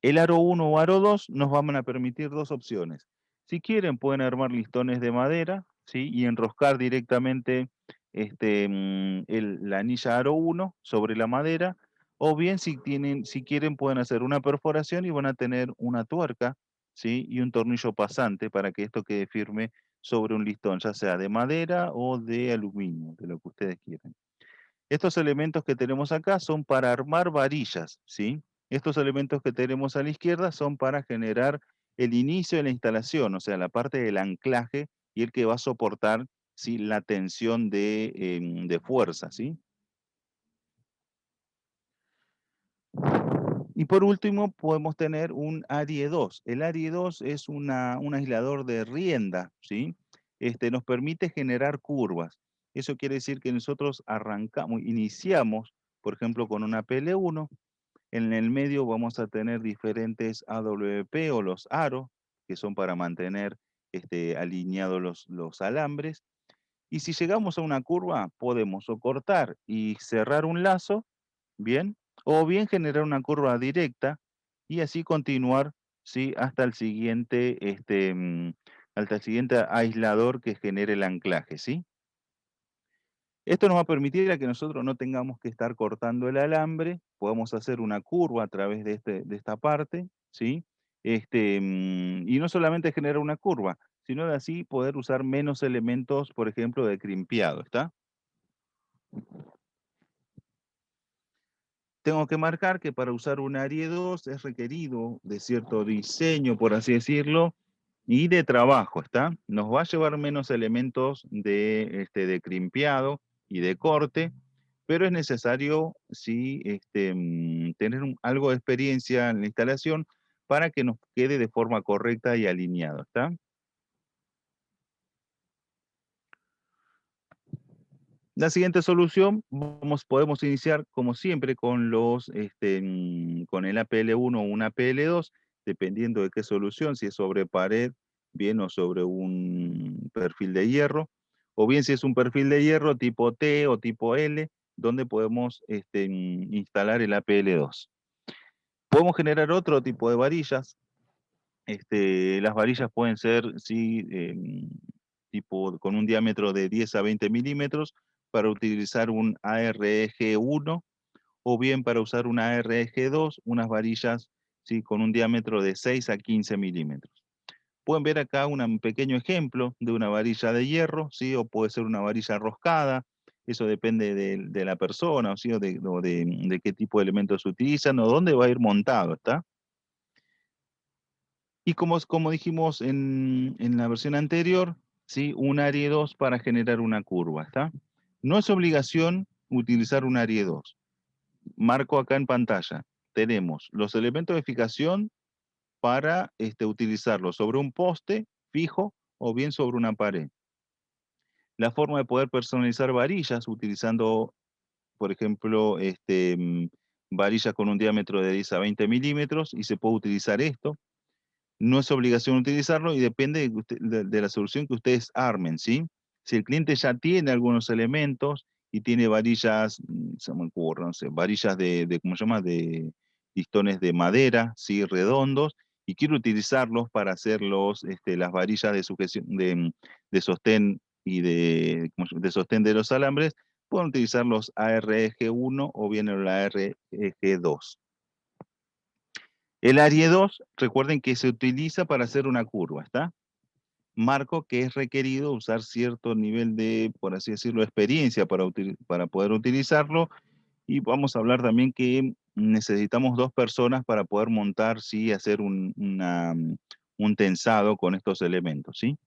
El aro 1 o aro 2 nos van a permitir dos opciones. Si quieren, pueden armar listones de madera, ¿sí? Y enroscar directamente la anilla aro 1 sobre la madera, o bien si quieren, pueden hacer una perforación y van a tener una tuerca, ¿sí? Y un tornillo pasante para que esto quede firme sobre un listón, ya sea de madera o de aluminio, de lo que ustedes quieran. Estos elementos que tenemos acá son para armar varillas, ¿sí? Estos elementos que tenemos a la izquierda son para generar el inicio de la instalación, o sea, la parte del anclaje y el que va a soportar, ¿sí? La tensión de fuerza, ¿sí? Y por último, podemos tener un Arie 2. El Arie 2 es un aislador de rienda, ¿sí? Nos permite generar curvas. Eso quiere decir que nosotros iniciamos, por ejemplo, con una PL1. En el medio vamos a tener diferentes AWP o los aros, que son para mantener alineados los alambres. Y si llegamos a una curva, podemos o cortar y cerrar un lazo, bien, o bien generar una curva directa y así continuar, ¿sí? Hasta el siguiente aislador que genere el anclaje, ¿sí? Esto nos va a permitir a que nosotros no tengamos que estar cortando el alambre, podamos hacer una curva a través de esta parte, ¿sí? Y no solamente generar una curva, sino de así poder usar menos elementos, por ejemplo, de crimpeado, ¿está? Tengo que marcar que para usar un Arie 2 es requerido de cierto diseño, por así decirlo, y de trabajo, ¿está? Nos va a llevar menos elementos de crimpeado y de corte, pero es necesario, sí, tener algo de experiencia en la instalación para que nos quede de forma correcta y alineado, ¿está? La siguiente solución, podemos iniciar como siempre con con el APL1 o un APL2, dependiendo de qué solución, si es sobre pared, bien, o sobre un perfil de hierro, o bien si es un perfil de hierro tipo T o tipo L, donde podemos instalar el APL2. Podemos generar otro tipo de varillas. Las varillas pueden ser, sí, tipo con un diámetro de 10 a 20 milímetros para utilizar un ARG1 o bien para usar un ARG2, unas varillas, sí, con un diámetro de 6 a 15 milímetros. Pueden ver acá un pequeño ejemplo de una varilla de hierro, ¿sí? O puede ser una varilla roscada. Eso depende de la persona, ¿sí? De qué tipo de elementos se utilizan o dónde va a ir montado, ¿está? Y como dijimos en la versión anterior, ¿sí? Un Arie 2 para generar una curva, ¿está? No es obligación utilizar un Arie 2. Marco acá en pantalla. Tenemos los elementos de fijación para utilizarlos sobre un poste fijo o bien sobre una pared. La forma de poder personalizar varillas utilizando, por ejemplo, varillas con un diámetro de 10 a 20 milímetros, y se puede utilizar esto. No es obligación utilizarlo y depende de la solución que ustedes armen, ¿sí? Si el cliente ya tiene algunos elementos y tiene varillas, se me ocurre, no sé, varillas ¿cómo se llama? De listones de madera, ¿sí? Redondos, y quiere utilizarlos para hacer las varillas de sujeción, de sostén y de sostén de los alambres, pueden utilizar los ARG1 o bien el ARG2. El Arie 2, recuerden que se utiliza para hacer una curva, ¿está? Marco que es requerido usar cierto nivel de, por así decirlo, experiencia para poder utilizarlo, y vamos a hablar también que necesitamos 2 personas para poder montar, sí, hacer un tensado con estos elementos, ¿sí?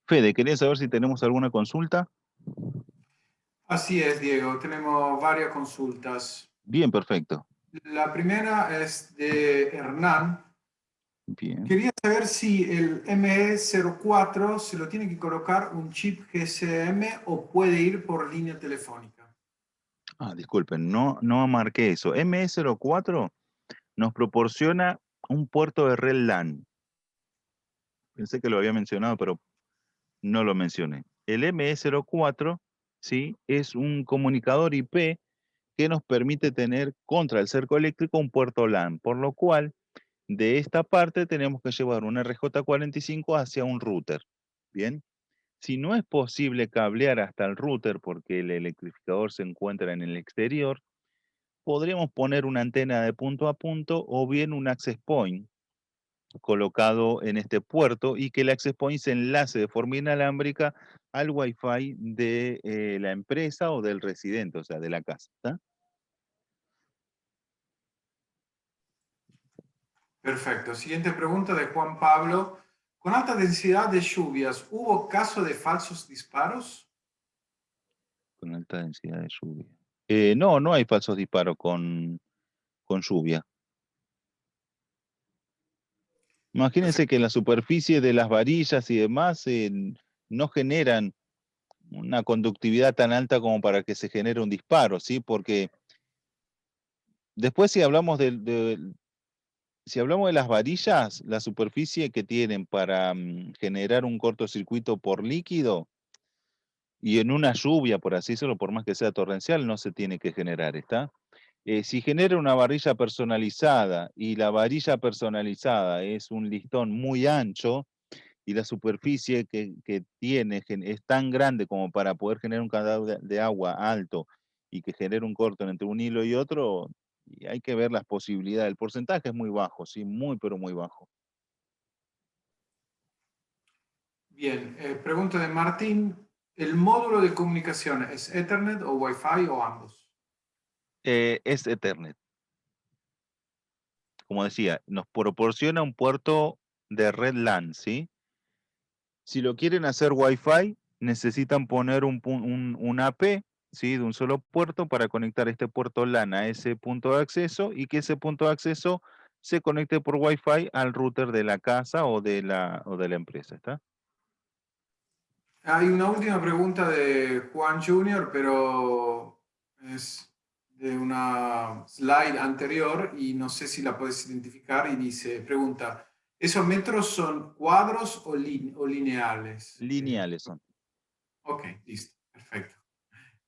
Fede, quería saber si tenemos alguna consulta. Así es, Diego. Tenemos varias consultas. Bien, perfecto. La primera es de Hernán. Bien. Quería saber si el ME04 se lo tiene que colocar un chip GSM o puede ir por línea telefónica. Ah, disculpen, no marqué eso. ME04 nos proporciona un puerto de red LAN. Pensé que lo había mencionado, pero no lo mencioné. El ME04, ¿sí?, es un comunicador IP que nos permite tener contra el cerco eléctrico un puerto LAN, por lo cual de esta parte tenemos que llevar un RJ45 hacia un router. Bien. Si no es posible cablear hasta el router porque el electrificador se encuentra en el exterior, podríamos poner una antena de punto a punto o bien un access point colocado en este puerto y que el access point se enlace de forma inalámbrica al Wi-Fi de la empresa o del residente, o sea, de la casa. ¿Está? Perfecto. Siguiente pregunta de Juan Pablo. Con alta densidad de lluvias, ¿hubo caso de falsos disparos? Con alta densidad de lluvia. No hay falsos disparos con lluvia. Imagínense Perfecto. que la superficie de las varillas y demás no generan una conductividad tan alta como para que se genere un disparo, ¿sí? Porque después si hablamos si hablamos de las varillas, la superficie que tienen para generar un cortocircuito por líquido y en una lluvia, por así decirlo, por más que sea torrencial, no se tiene que generar, ¿está? Si genera una varilla personalizada y la varilla personalizada es un listón muy ancho, y la superficie que tiene es tan grande como para poder generar un caudal de agua alto y que genere un corto entre un hilo y otro, y hay que ver las posibilidades. El porcentaje es muy bajo, sí, muy, pero muy bajo. Bien, pregunta de Martín. ¿El módulo de comunicación es Ethernet o Wi-Fi o ambos? Es Ethernet. Como decía, nos proporciona un puerto de red LAN, ¿sí? Si lo quieren hacer Wi-Fi, necesitan poner un AP, ¿sí?, de un solo puerto para conectar este puerto LAN a ese punto de acceso y que ese punto de acceso se conecte por Wi-Fi al router de la casa o de la empresa, ¿está? Hay una última pregunta de Juan Junior, pero es de una slide anterior y no sé si la puedes identificar y dice, pregunta, ¿esos metros son cuadros o lineales? Lineales son. Ok, listo, perfecto.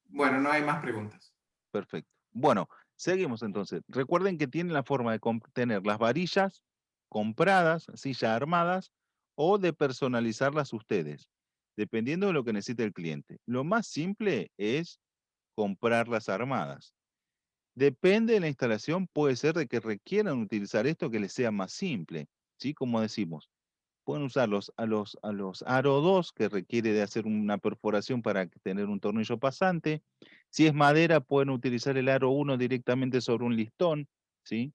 Bueno, no hay más preguntas. Perfecto. Bueno, seguimos entonces. Recuerden que tienen la forma de tener las varillas compradas, así ya armadas, o de personalizarlas ustedes, dependiendo de lo que necesite el cliente. Lo más simple es comprarlas armadas. Depende de la instalación, puede ser de que requieran utilizar esto que les sea más simple, ¿sí? Como decimos, pueden usar a los aro 2 que requiere de hacer una perforación para tener un tornillo pasante. Si es madera, pueden utilizar el aro 1 directamente sobre un listón, ¿sí?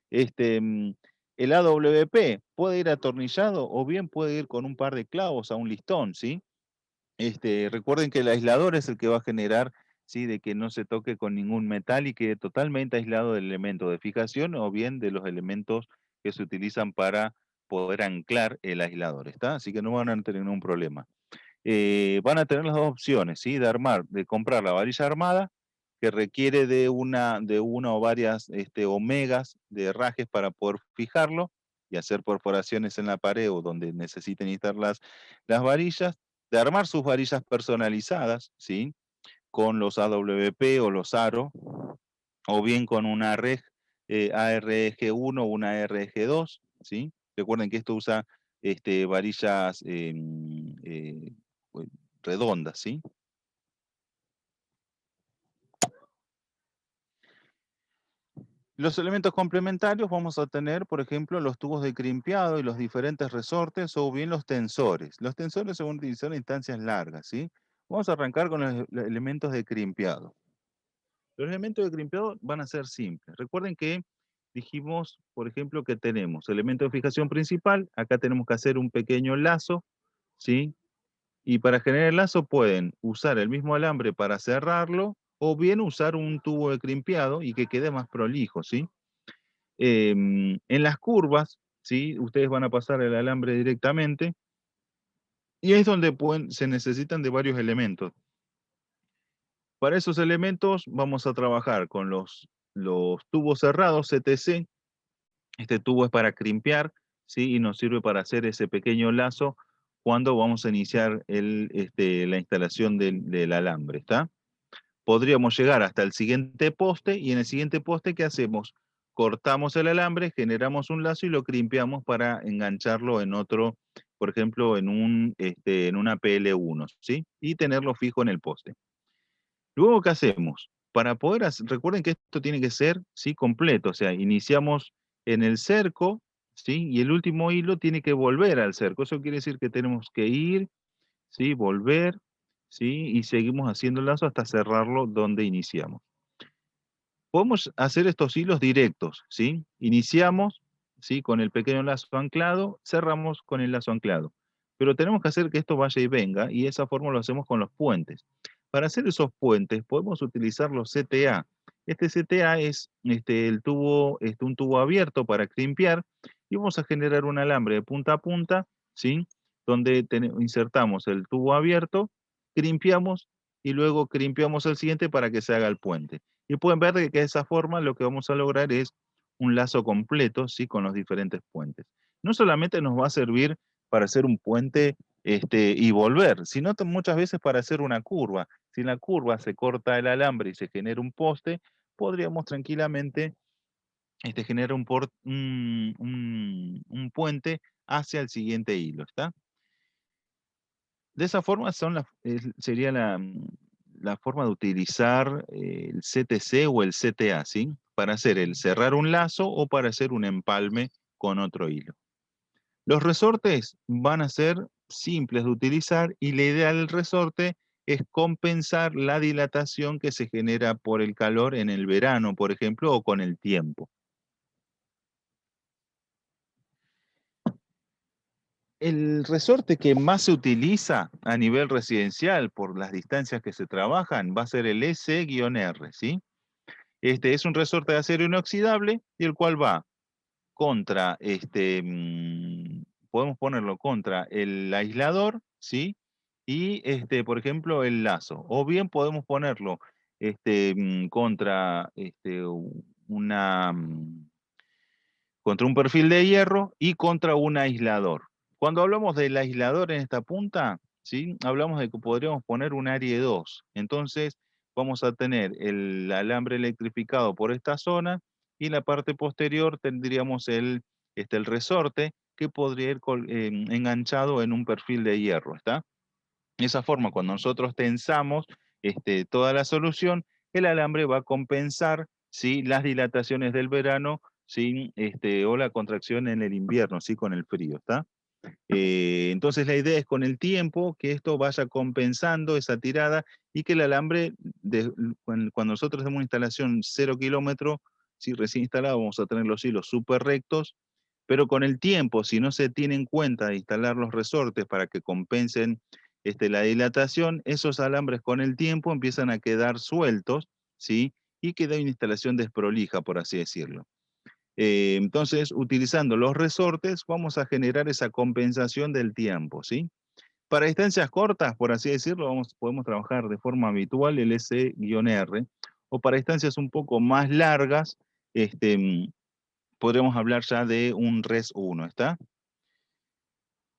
El AWP puede ir atornillado o bien puede ir con un par de clavos a un listón, ¿sí? Recuerden que el aislador es el que va a generar, ¿sí?, de que no se toque con ningún metal y quede totalmente aislado del elemento de fijación o bien de los elementos que se utilizan para poder anclar el aislador, ¿está? Así que no van a tener ningún problema. Van a tener las dos opciones, ¿sí?, de comprar la varilla armada, que requiere de una o varias omegas de herrajes para poder fijarlo y hacer perforaciones en la pared o donde necesiten instalar las varillas, de armar sus varillas personalizadas, ¿sí?, con los AWP o los aro, o bien con una ARG1 o una ARG2, ¿sí? Recuerden que esto usa varillas pues, redondas, ¿sí? Los elementos complementarios vamos a tener, por ejemplo, los tubos de crimpeado y los diferentes resortes o bien los tensores. Los tensores se van a utilizar en instancias largas, ¿sí? Vamos a arrancar con los elementos de crimpeado. Los elementos de crimpeado van a ser simples. Recuerden que dijimos, por ejemplo, que tenemos elemento de fijación principal. Acá tenemos que hacer un pequeño lazo, ¿sí? Y para generar el lazo pueden usar el mismo alambre para cerrarlo o bien usar un tubo de crimpeado y que quede más prolijo, ¿sí? En las curvas ¿sí? Ustedes van a pasar el alambre directamente, y es donde se necesitan de varios elementos. Para esos elementos vamos a trabajar con los tubos cerrados CTC. Este tubo es para crimpear, ¿sí? Y nos sirve para hacer ese pequeño lazo cuando vamos a iniciar la instalación del alambre, ¿está? Podríamos llegar hasta el siguiente poste, y en el siguiente poste, ¿qué hacemos? Cortamos el alambre, generamos un lazo y lo crimpeamos para engancharlo en otro, por ejemplo, en una PL1, ¿sí? Y tenerlo fijo en el poste. Luego, ¿qué hacemos? Para poder hacer, recuerden que esto tiene que ser, ¿sí? Completo, o sea, iniciamos en el cerco, ¿sí? Y el último hilo tiene que volver al cerco. Eso quiere decir que tenemos que ir, ¿sí? Volver, ¿sí? Y seguimos haciendo el lazo hasta cerrarlo donde iniciamos. Podemos hacer estos hilos directos, ¿sí? Iniciamos, ¿sí? Con el pequeño lazo anclado, cerramos con el lazo anclado. Pero tenemos que hacer que esto vaya y venga, y de esa forma lo hacemos con los puentes. Para hacer esos puentes podemos utilizar los CTA. Este CTA es un tubo abierto para crimpear, y vamos a generar un alambre de punta a punta, ¿sí? Donde insertamos el tubo abierto, crimpeamos, y luego crimpeamos el siguiente para que se haga el puente. Y pueden ver que de esa forma lo que vamos a lograr es un lazo completo, ¿sí? Con los diferentes puentes. No solamente nos va a servir para hacer un puente y volver, sino muchas veces para hacer una curva. Si en la curva se corta el alambre y se genera un poste, podríamos tranquilamente generar un puente hacia el siguiente hilo, ¿está? De esa forma sería la forma de utilizar el CTC o el CTA, ¿sí? Para hacer el cerrar un lazo o para hacer un empalme con otro hilo. Los resortes van a ser simples de utilizar, y la idea del resorte es compensar la dilatación que se genera por el calor en el verano, por ejemplo, o con el tiempo. El resorte que más se utiliza a nivel residencial por las distancias que se trabajan va a ser el S-R, ¿sí? Este es un resorte de acero inoxidable, y el cual va contra, podemos ponerlo contra el aislador, ¿sí? Y, por ejemplo, el lazo. O bien podemos ponerlo contra una... contra un perfil de hierro y contra un aislador. Cuando hablamos del aislador en esta punta, ¿sí? Hablamos de que podríamos poner un Arie 2. Entonces vamos a tener el alambre electrificado por esta zona, y en la parte posterior tendríamos el resorte que podría ir enganchado en un perfil de hierro, ¿está? De esa forma, cuando nosotros tensamos toda la solución, el alambre va a compensar, ¿sí? Las dilataciones del verano, ¿sí? O la contracción en el invierno, ¿sí? Con el frío, ¿está? Entonces la idea es con el tiempo que esto vaya compensando esa tirada, y que el alambre, cuando nosotros hacemos una instalación 0 kilómetros, si recién instalado, vamos a tener los hilos súper rectos, pero con el tiempo, si no se tiene en cuenta instalar los resortes para que compensen la dilatación, esos alambres con el tiempo empiezan a quedar sueltos, ¿sí? Y queda una instalación desprolija, por así decirlo. Entonces, utilizando los resortes, vamos a generar esa compensación del tiempo, ¿sí? Para distancias cortas, por así decirlo, podemos trabajar de forma habitual el S-R, o para distancias un poco más largas, podremos hablar ya de un Res 1, ¿está?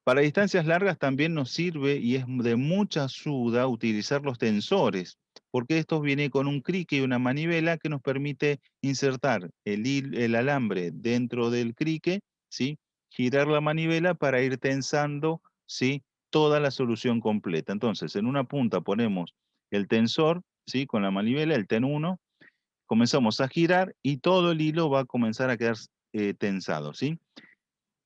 Para distancias largas también nos sirve, y es de mucha ayuda, utilizar los tensores, porque estos vienen con un crique y una manivela que nos permite insertar el alambre dentro del crique, ¿sí? Girar la manivela para ir tensando, ¿sí? Toda la solución completa. Entonces, en una punta ponemos el tensor, ¿sí? Con la manivela, el TEN 1, comenzamos a girar y todo el hilo va a comenzar a quedar tensado, ¿sí?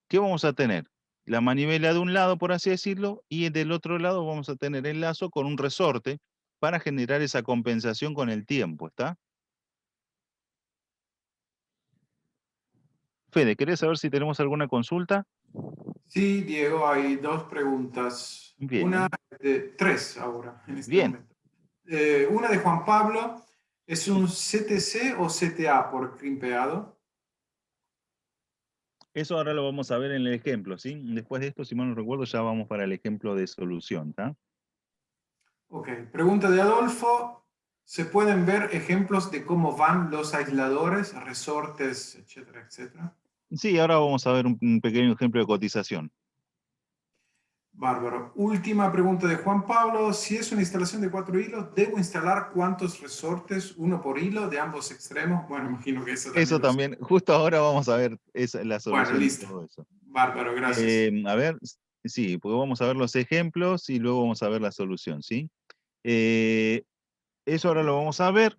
¿Qué vamos a tener? La manivela de un lado, por así decirlo, y del otro lado vamos a tener el lazo con un resorte para generar esa compensación con el tiempo, ¿está? Fede, ¿querés saber si tenemos alguna consulta? Sí, Diego, hay dos preguntas. Una Bien, de tres ahora, en este bien. momento. Una de Juan Pablo. ¿Es un CTC o CTA por crimpeado? Eso ahora lo vamos a ver en el ejemplo, ¿sí? Después de esto, si mal no recuerdo, ya vamos para el ejemplo de solución, ¿tá? Ok, pregunta de Adolfo. ¿Se pueden ver ejemplos de cómo van los aisladores, resortes, etcétera, etcétera? Sí, ahora vamos a ver un pequeño ejemplo de cotización. Bárbaro. Última pregunta de Juan Pablo. Si es una instalación de 4 hilos, ¿debo instalar cuántos resortes, uno por hilo, de ambos extremos? Bueno, imagino que eso también Eso lo sé. también, justo ahora vamos a ver la Bueno, solución de listo. todo eso. Bárbaro, gracias. A ver, sí, porque vamos a ver los ejemplos y luego vamos a ver la solución, ¿sí? Eso ahora lo vamos a ver.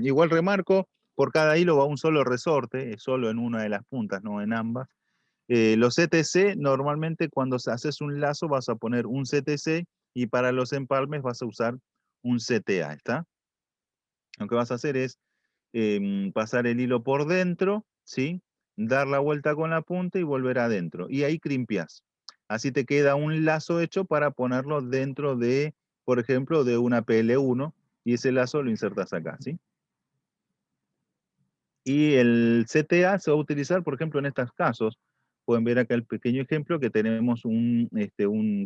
Igual remarco, por cada hilo va un solo resorte, solo en una de las puntas, no en ambas. Los CTC, normalmente cuando haces un lazo vas a poner un CTC y para los empalmes vas a usar un CTA, ¿está? Lo que vas a hacer es pasar el hilo por dentro, ¿sí? Dar la vuelta con la punta y volver adentro. Y ahí crimpias. Así te queda un lazo hecho para ponerlo dentro de, por ejemplo, de una PL1 y ese lazo lo insertas acá, ¿sí? Y el CTA se va a utilizar, por ejemplo, en estos casos. Pueden ver acá el pequeño ejemplo que tenemos un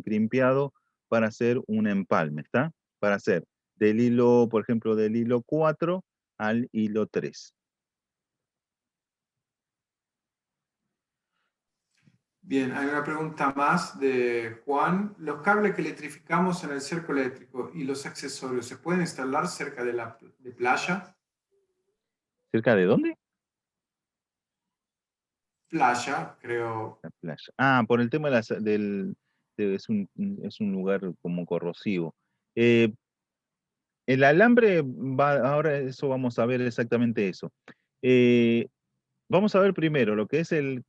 crimpeado para hacer un empalme, ¿está? Para hacer del hilo, por ejemplo, del hilo 4 al hilo 3. Bien, hay una pregunta más de Juan. ¿Los cables que electrificamos en el cerco eléctrico y los accesorios se pueden instalar cerca de la playa? ¿Cerca de dónde? Playa, creo. La playa. Ah, por el tema de es un lugar como corrosivo. Eh, el alambre va, ahora eso vamos a ver exactamente eso. Eh, Vamos a ver primero lo que es el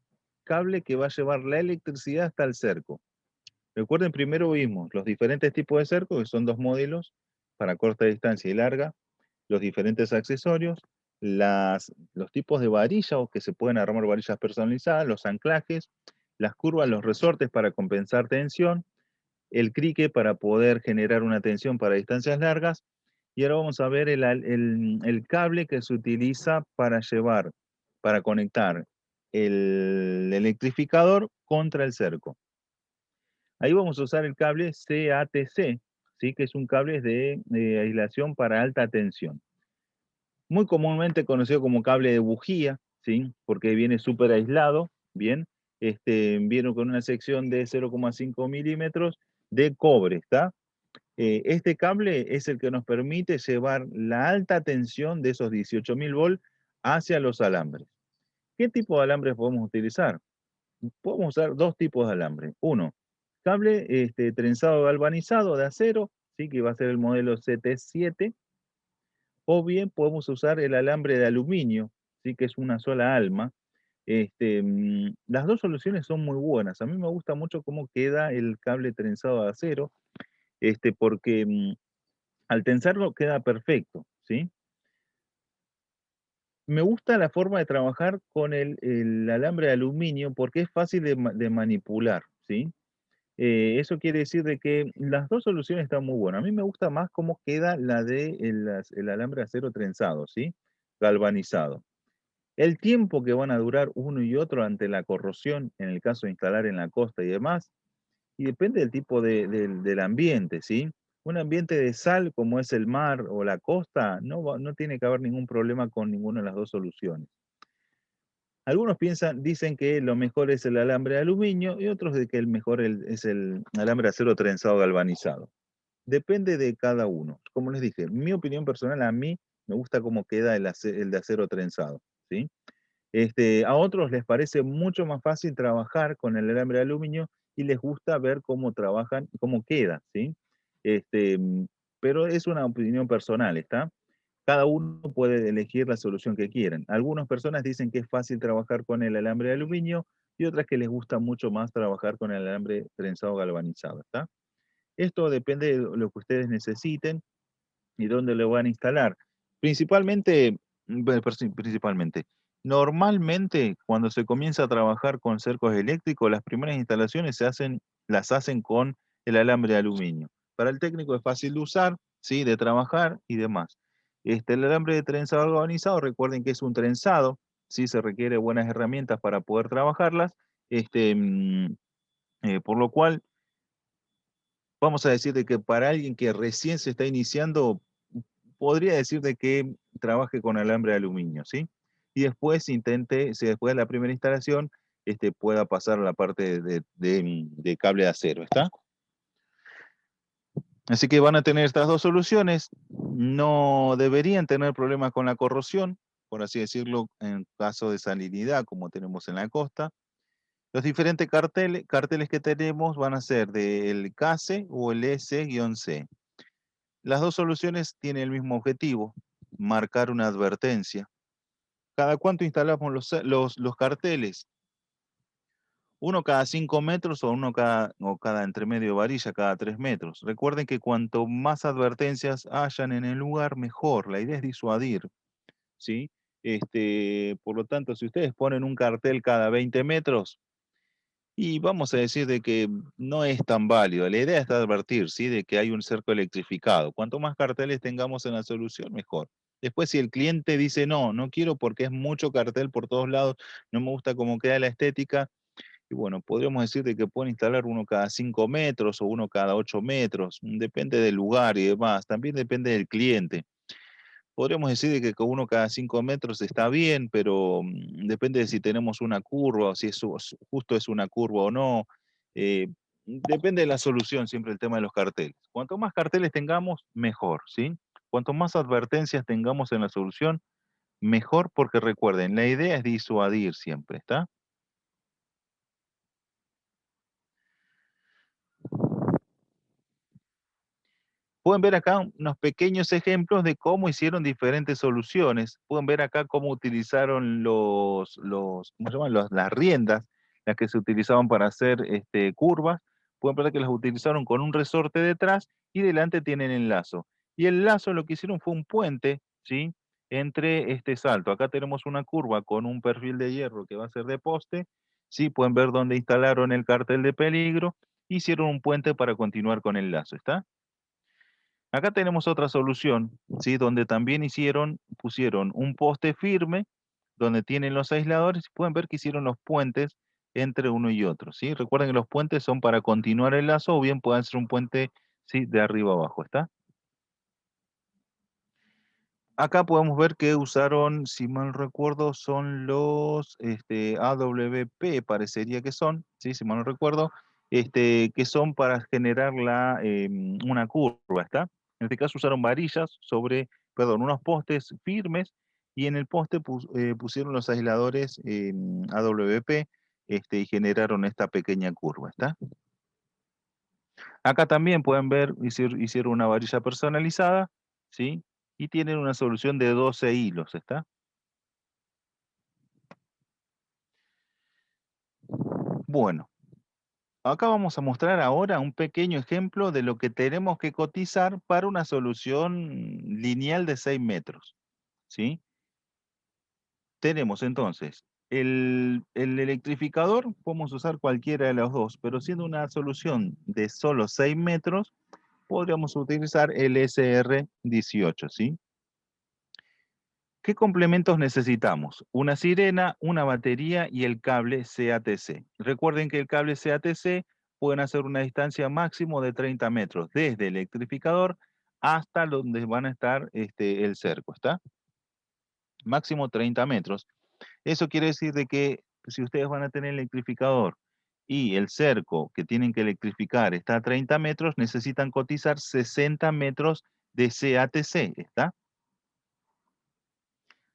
cable que va a llevar la electricidad hasta el cerco. Recuerden, primero vimos los diferentes tipos de cerco, que son dos modelos, para corta distancia y larga, los diferentes accesorios, los tipos de varilla o que se pueden armar varillas personalizadas, los anclajes, las curvas, los resortes para compensar tensión, el crique para poder generar una tensión para distancias largas, y ahora vamos a ver el cable que se utiliza para llevar, para conectar el electrificador contra el cerco. Ahí vamos a usar el cable CATC, ¿sí? Que es un cable de aislación para alta tensión. Muy comúnmente conocido como cable de bujía, ¿sí? Porque viene súper aislado, ¿bien? Viene con una sección de 0,5 milímetros de cobre, ¿está? Este cable es el que nos permite llevar la alta tensión de esos 18.000 volts hacia los alambres. ¿Qué tipo de alambres podemos utilizar? Podemos usar dos tipos de alambre. Uno, cable trenzado galvanizado de acero, ¿sí? Que va a ser el modelo CT7, o bien podemos usar el alambre de aluminio, ¿sí? Que es una sola alma. Las dos soluciones son muy buenas. A mí me gusta mucho cómo queda el cable trenzado de acero, porque al tensarlo queda perfecto, ¿sí? Me gusta la forma de trabajar con el alambre de aluminio porque es fácil de manipular, ¿sí? Eso quiere decir de que las dos soluciones están muy buenas. A mí me gusta más cómo queda la de el alambre de acero trenzado, ¿sí? Galvanizado. El tiempo que van a durar uno y otro ante la corrosión, en el caso de instalar en la costa y demás, y depende del tipo del ambiente, ¿sí? Un ambiente de sal como es el mar o la costa, no tiene que haber ningún problema con ninguna de las dos soluciones. Algunos dicen que lo mejor es el alambre de aluminio y otros de que el mejor es el alambre de acero trenzado galvanizado. Depende de cada uno. Como les dije, mi opinión personal, a mí me gusta cómo queda el de acero trenzado, ¿sí? A otros les parece mucho más fácil trabajar con el alambre de aluminio y les gusta ver cómo trabajan, cómo queda, ¿sí? Este, mm, pero es una opinión personal, ¿está? Cada uno puede elegir la solución que quieren. Algunas personas dicen que es fácil trabajar con el alambre de aluminio y otras que les gusta mucho más trabajar con el alambre trenzado galvanizado, ¿está? Esto depende de lo que ustedes necesiten y dónde lo van a instalar. Principalmente, principalmente, normalmente cuando se comienza a trabajar con cercos eléctricos, las primeras instalaciones las hacen con el alambre de aluminio. Para el técnico es fácil de usar, ¿sí? De trabajar y demás. El alambre de trenzado galvanizado, recuerden que es un trenzado, sí se requiere buenas herramientas para poder trabajarlas, por lo cual vamos a decir de que para alguien que recién se está iniciando, podría decir de que trabaje con alambre de aluminio, ¿sí? Y después intente, si después de la primera instalación, pueda pasar a la parte de cable de acero, ¿está? Así que van a tener estas dos soluciones. No deberían tener problemas con la corrosión, por así decirlo, en caso de salinidad, como tenemos en la costa. Los diferentes carteles que tenemos van a ser del CASE o el S-C. Las dos soluciones tienen el mismo objetivo, marcar una advertencia. ¿Cada cuánto instalamos los carteles? Uno cada 5 metros o cada entre medio de varilla cada 3 metros. Recuerden que cuanto más advertencias hayan en el lugar, mejor. La idea es disuadir, ¿sí? Por lo tanto, si ustedes ponen un cartel cada 20 metros, y vamos a decir de que no es tan válido. La idea es advertir, ¿sí? De que hay un cerco electrificado. Cuanto más carteles tengamos en la solución, mejor. Después, si el cliente dice, no, no quiero porque es mucho cartel por todos lados, no me gusta cómo queda la estética, y bueno, podríamos decir de que pueden instalar uno cada 5 metros o uno cada 8 metros. Depende del lugar y demás. También depende del cliente. Podríamos decir de que con uno cada 5 metros está bien, pero depende de si tenemos una curva o si justo es una curva o no. Eh, Depende de la solución siempre el tema de los carteles. Cuanto más carteles tengamos, mejor, ¿sí? Cuanto más advertencias tengamos en la solución, mejor, porque recuerden, la idea es disuadir siempre, ¿está? Pueden ver acá unos pequeños ejemplos de cómo hicieron diferentes soluciones. Pueden ver acá cómo utilizaron ¿cómo se llaman? Las riendas, las que se utilizaban para hacer curvas. Pueden ver que las utilizaron con un resorte detrás y delante tienen el lazo. Y el lazo lo que hicieron fue un puente, ¿sí? Entre este salto. Acá tenemos una curva con un perfil de hierro que va a ser de poste. ¿Sí? Pueden ver dónde instalaron el cartel de peligro. Hicieron un puente para continuar con el lazo, ¿está? Acá tenemos otra solución, ¿sí? Donde también pusieron un poste firme, donde tienen los aisladores, y pueden ver que hicieron los puentes entre uno y otro, ¿sí? Recuerden que los puentes son para continuar el lazo, o bien pueden ser un puente, ¿sí? De arriba abajo, ¿está? Acá podemos ver que usaron, si mal recuerdo, son los AWP, parecería que son, ¿sí? Si mal no recuerdo, que son para generar una curva, ¿está? En este caso usaron varillas unos postes firmes, y en el poste pusieron los aisladores AWP, y generaron esta pequeña curva, ¿está? Acá también pueden ver, hicieron una varilla personalizada, ¿sí? Y tienen una solución de 12 hilos, ¿está? Bueno, acá vamos a mostrar ahora un pequeño ejemplo de lo que tenemos que cotizar para una solución lineal de 6 metros, ¿sí? Tenemos entonces el electrificador, podemos usar cualquiera de los dos, pero siendo una solución de solo 6 metros, podríamos utilizar el SR18, ¿sí? ¿Qué complementos necesitamos? Una sirena, una batería y el cable CATC. Recuerden que el cable CATC pueden hacer una distancia máximo de 30 metros desde el electrificador hasta donde van a estar el cerco, ¿está? Máximo 30 metros. Eso quiere decir de que si ustedes van a tener electrificador y el cerco que tienen que electrificar está a 30 metros, necesitan cotizar 60 metros de CATC, ¿está?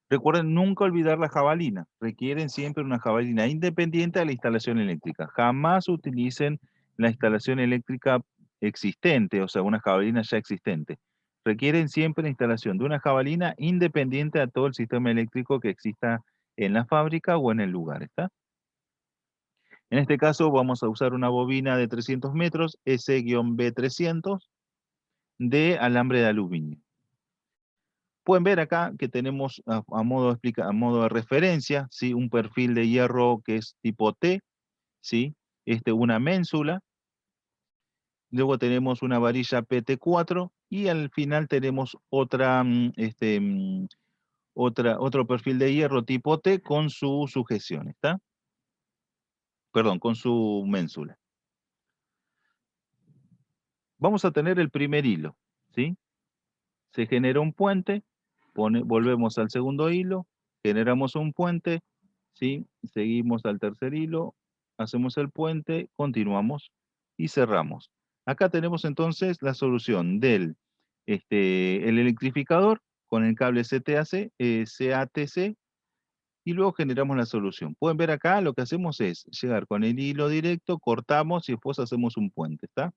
Recuerden nunca olvidar la jabalina. Requieren siempre una jabalina independiente de la instalación eléctrica. Jamás utilicen la instalación eléctrica existente, o sea, una jabalina ya existente. Requieren siempre la instalación de una jabalina independiente a todo el sistema eléctrico que exista en la fábrica o en el lugar, ¿está? En este caso vamos a usar una bobina de 300 metros, S-B300, de alambre de aluminio. Pueden ver acá que tenemos a modo de referencia, ¿sí? Un perfil de hierro que es tipo T, ¿sí? Una ménsula, luego tenemos una varilla PT4 y al final tenemos otro perfil de hierro tipo T con su sujeción, ¿está? Perdón, con su ménsula. Vamos a tener el primer hilo, ¿sí? Se genera un puente, volvemos al segundo hilo, generamos un puente, ¿sí? Seguimos al tercer hilo, hacemos el puente, continuamos y cerramos. Acá tenemos entonces la solución del el electrificador con el cable CTAC, CATC, y luego generamos la solución. Pueden ver acá, lo que hacemos es llegar con el hilo directo, cortamos y después hacemos un puente, ¿está?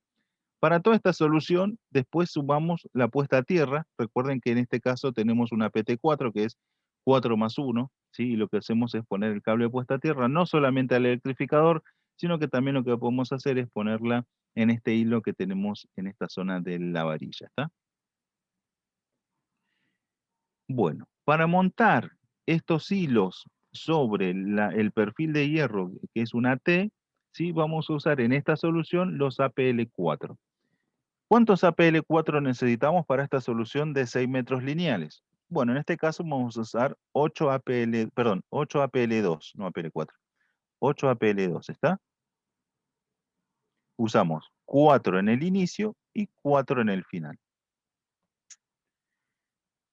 Para toda esta solución, después sumamos la puesta a tierra. Recuerden que en este caso tenemos una PT4 que es 4 más 1, ¿sí? Y lo que hacemos es poner el cable de puesta a tierra, no solamente al electrificador, sino que también lo que podemos hacer es ponerla en este hilo que tenemos en esta zona de la varilla, ¿está? Bueno, para montar estos hilos sobre el perfil de hierro, que es una T, ¿sí? Vamos a usar en esta solución los APL4. ¿Cuántos APL4 necesitamos para esta solución de 6 metros lineales? Bueno, en este caso vamos a usar 8 APL2, no APL4. 8 APL2, ¿está? Usamos 4 en el inicio y 4 en el final.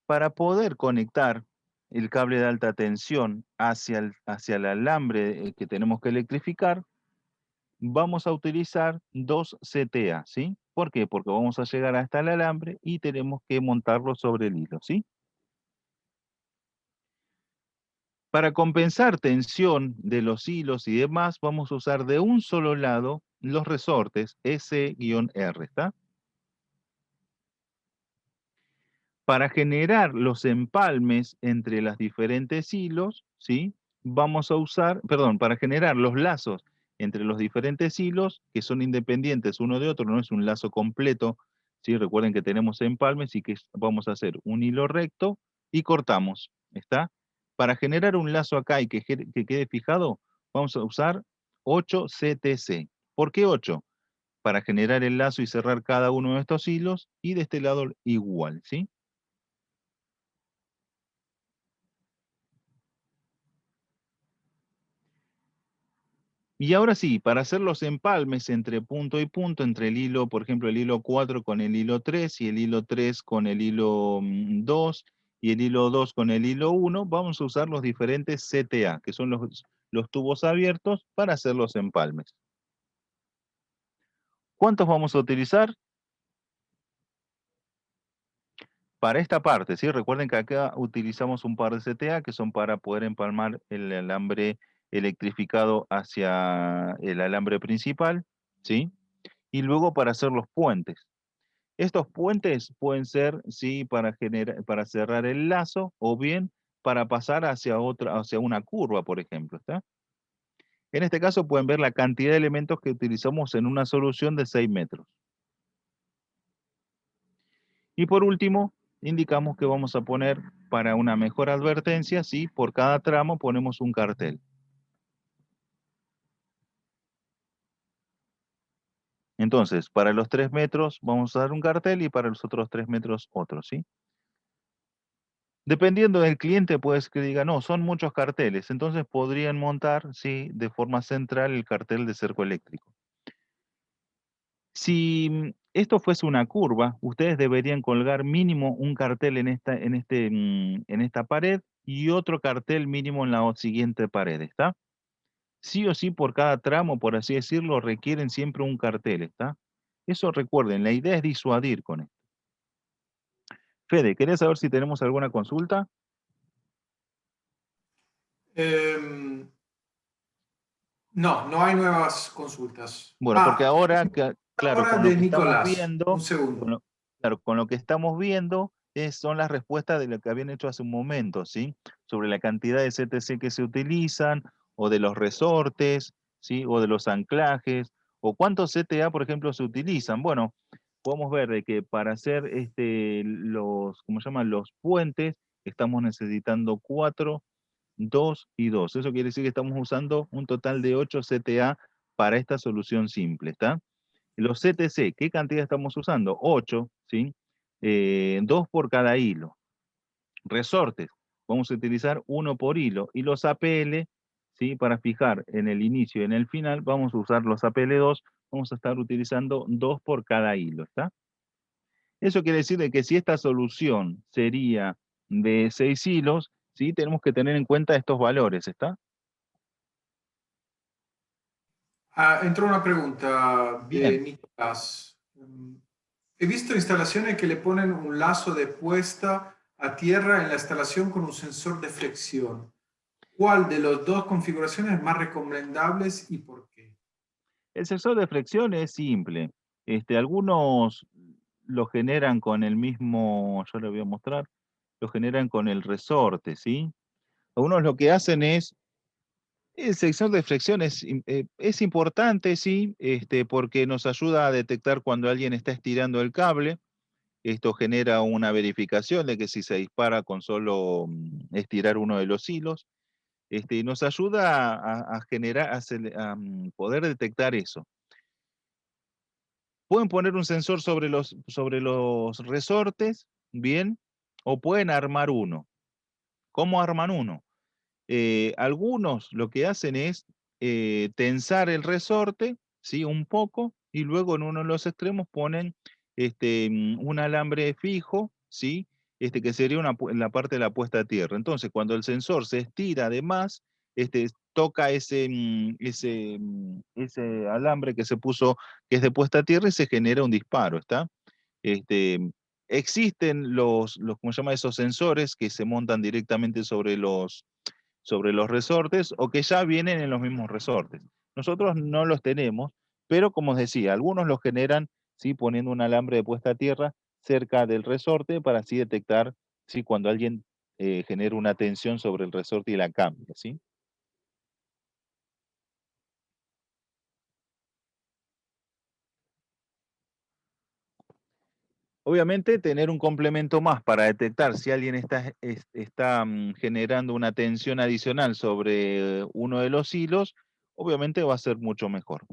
Para poder conectar el cable de alta tensión hacia el alambre que tenemos que electrificar, vamos a utilizar 2 CTA, ¿sí? ¿Por qué? Porque vamos a llegar hasta el alambre y tenemos que montarlo sobre el hilo, ¿sí? Para compensar tensión de los hilos y demás, vamos a usar de un solo lado los resortes S-R, ¿está? Para generar los empalmes entre los diferentes hilos, ¿sí? Vamos a usar, perdón, para generar los lazos entre los diferentes hilos, que son independientes uno de otro, no es un lazo completo, ¿sí? Recuerden que tenemos empalmes y que vamos a hacer un hilo recto y cortamos, ¿está? Para generar un lazo acá y que quede fijado, vamos a usar 8 CTC. ¿Por qué 8? Para generar el lazo y cerrar cada uno de estos hilos, y de este lado igual, ¿sí? Y ahora sí, para hacer los empalmes entre punto y punto, entre el hilo, por ejemplo, el hilo 4 con el hilo 3 y el hilo 3 con el hilo 2 y el hilo 2 con el hilo 1, vamos a usar los diferentes CTA, que son los tubos abiertos para hacer los empalmes. ¿Cuántos vamos a utilizar? Para esta parte, ¿sí? Recuerden que acá utilizamos un par de CTA que son para poder empalmar el alambre electrificado hacia el alambre principal, ¿sí? Y luego para hacer los puentes. Estos puentes pueden ser, sí, para cerrar el lazo o bien para pasar hacia una curva, por ejemplo, ¿está? En este caso pueden ver la cantidad de elementos que utilizamos en una solución de 6 metros. Y por último, indicamos que vamos a poner para una mejor advertencia, sí, por cada tramo ponemos un cartel. Entonces, para los 3 metros vamos a dar un cartel y para los otros 3 metros otro, ¿sí? Dependiendo del cliente, puede que diga, no, son muchos carteles, entonces podrían montar, sí, de forma central el cartel de cerco eléctrico. Si esto fuese una curva, ustedes deberían colgar mínimo un cartel en esta pared y otro cartel mínimo en la siguiente pared, ¿está? Sí o sí, por cada tramo, por así decirlo, requieren siempre un cartel, ¿está? Eso recuerden, la idea es disuadir con esto. Fede, ¿querés saber si tenemos alguna consulta? No, no hay nuevas consultas. Bueno, porque ahora, claro, Ahora con lo de que estamos Nicolás, un viendo, segundo. claro, con lo que estamos viendo son las respuestas de lo que habían hecho hace un momento, ¿sí? Sobre la cantidad de CTC que se utilizan, o de los resortes, ¿sí? O de los anclajes, o cuántos CTA, por ejemplo, se utilizan. Bueno, podemos ver de que para hacer ¿cómo se llaman? Los puentes, estamos necesitando 4, 2 y 2. Eso quiere decir que estamos usando un total de 8 CTA para esta solución simple, ¿está? Los CTC, ¿qué cantidad estamos usando? 8, ¿sí? 2 por cada hilo. Resortes, vamos a utilizar uno por hilo. Y los APL, ¿sí? Para fijar en el inicio y en el final, vamos a usar los APL2, vamos a estar utilizando 2 por cada hilo, ¿está? Eso quiere decir de que si esta solución sería de 6 hilos, ¿sí? Tenemos que tener en cuenta estos valores, ¿está? Entró una pregunta de Bien. Nicolás. He visto instalaciones que le ponen un lazo de puesta a tierra en la instalación con un sensor de flexión. ¿Cuál de las dos configuraciones es más recomendables y por qué? El sensor de flexión es simple. Algunos lo generan con el mismo, yo le voy a mostrar, lo generan con el resorte, ¿sí? Algunos lo que hacen es, el sensor de flexión es importante, sí, porque nos ayuda a detectar cuando alguien está estirando el cable. Esto genera una verificación de que si se dispara con solo estirar uno de los hilos, y nos ayuda a generar, poder detectar eso. Pueden poner un sensor sobre los resortes, bien, o pueden armar uno. ¿Cómo arman uno? Algunos lo que hacen es tensar el resorte, ¿sí? Un poco, y luego en uno de los extremos ponen un alambre fijo, ¿sí? Que sería la parte de la puesta a tierra. Entonces, cuando el sensor se estira de más, toca ese alambre que se puso, que es de puesta a tierra, y se genera un disparo, ¿está? Este, existen ¿cómo se llama? Esos sensores que se montan directamente sobre los resortes o que ya vienen en los mismos resortes. Nosotros no los tenemos, pero como os decía, algunos los generan, ¿sí? Poniendo un alambre de puesta a tierra cerca del resorte para así detectar, ¿sí? Cuando alguien genera una tensión sobre el resorte y la cambia, ¿sí? Obviamente, tener un complemento más para detectar si alguien está generando una tensión adicional sobre uno de los hilos, obviamente va a ser mucho mejor.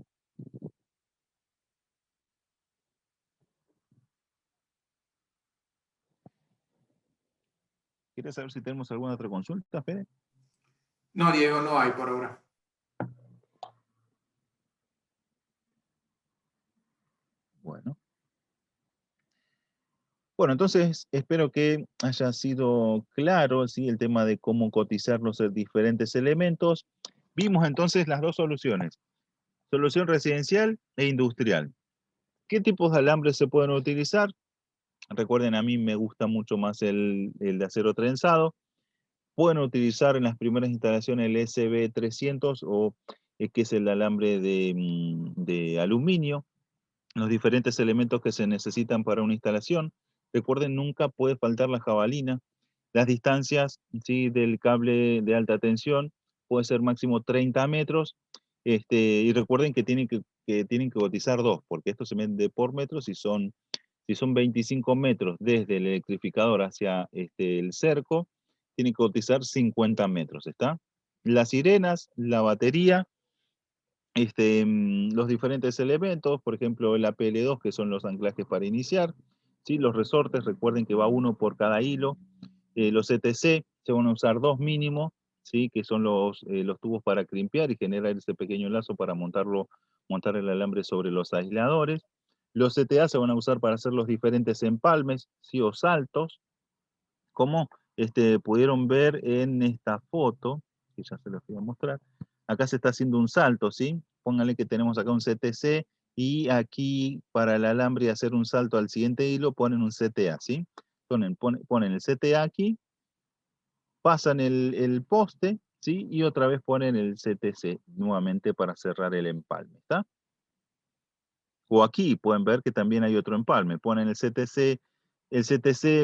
¿Quieres saber si tenemos alguna otra consulta, Fede? No, Diego, no hay por ahora. Bueno. Bueno, entonces espero que haya sido claro, ¿sí? El tema de cómo cotizar los diferentes elementos. Vimos entonces las dos soluciones, solución residencial e industrial. ¿Qué tipos de alambres se pueden utilizar? Recuerden, a mí me gusta mucho más el de acero trenzado. Pueden utilizar en las primeras instalaciones el SB300 o que es el alambre de aluminio, los diferentes elementos que se necesitan para una instalación. Recuerden, nunca puede faltar la jabalina. Las distancias, ¿sí? Del cable de alta tensión puede ser máximo 30 metros. Y recuerden que tienen que cotizar dos, porque esto se vende por metros. Si son 25 metros desde el electrificador hacia el cerco, tienen que cotizar 50 metros, ¿está? Las sirenas, la batería, los diferentes elementos, por ejemplo el APL2, que son los anclajes para iniciar, ¿sí? Los resortes, recuerden que va uno por cada hilo. Los ETC se van a usar dos mínimo, ¿sí? Que son los tubos para crimpear y generar ese pequeño lazo para montar el alambre sobre los aisladores. Los CTA se van a usar para hacer los diferentes empalmes, ¿sí? O saltos, como pudieron ver en esta foto, que ya se los voy a mostrar. Acá se está haciendo un salto, ¿sí? Pónganle que tenemos acá un CTC y aquí para el alambre y hacer un salto al siguiente hilo ponen un CTA, ¿sí? Ponen el CTA aquí, pasan el poste, ¿sí? Y otra vez ponen el CTC nuevamente para cerrar el empalme, ¿está? O aquí pueden ver que también hay otro empalme. Ponen el CTC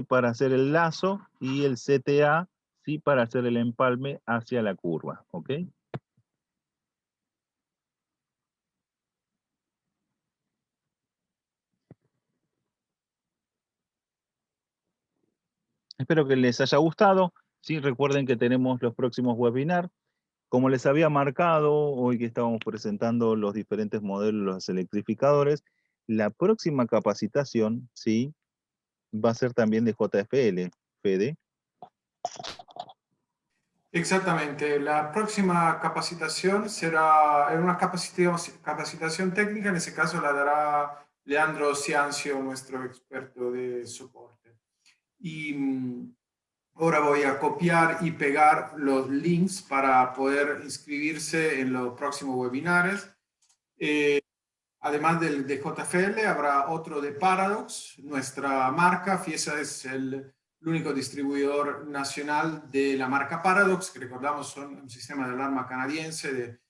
para hacer el lazo y el CTA, ¿sí? Para hacer el empalme hacia la curva, ¿ok? Espero que les haya gustado. Sí, recuerden que tenemos los próximos webinars. Como les había marcado, hoy que estábamos presentando los diferentes modelos de los electrificadores, la próxima capacitación, ¿sí? Va a ser también de JFL, Fede. Exactamente. La próxima capacitación será una capacitación técnica, en ese caso la dará Leandro Ciancio, nuestro experto de soporte. Y ahora voy a copiar y pegar los links para poder inscribirse en los próximos webinares. Además del de JFL, habrá otro de Paradox, nuestra marca. FIESA es el único distribuidor nacional de la marca Paradox, que recordamos son un sistema de alarma canadiense de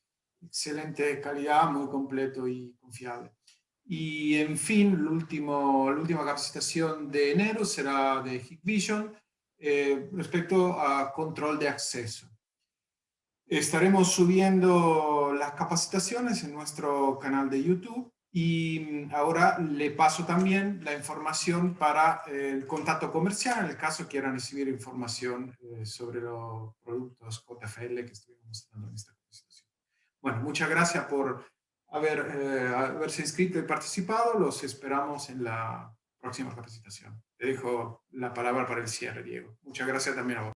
excelente calidad, muy completo y confiable. Y en fin, la última capacitación de enero será de Hikvision respecto a control de acceso. Estaremos subiendo las capacitaciones en nuestro canal de YouTube y ahora le paso también la información para el contacto comercial en el caso quieran recibir información sobre los productos JFL que estuvimos mostrando en esta capacitación. Bueno, muchas gracias por haberse inscrito y participado. Los esperamos en la próxima capacitación. Te dejo la palabra para el cierre, Diego. Muchas gracias también a vos.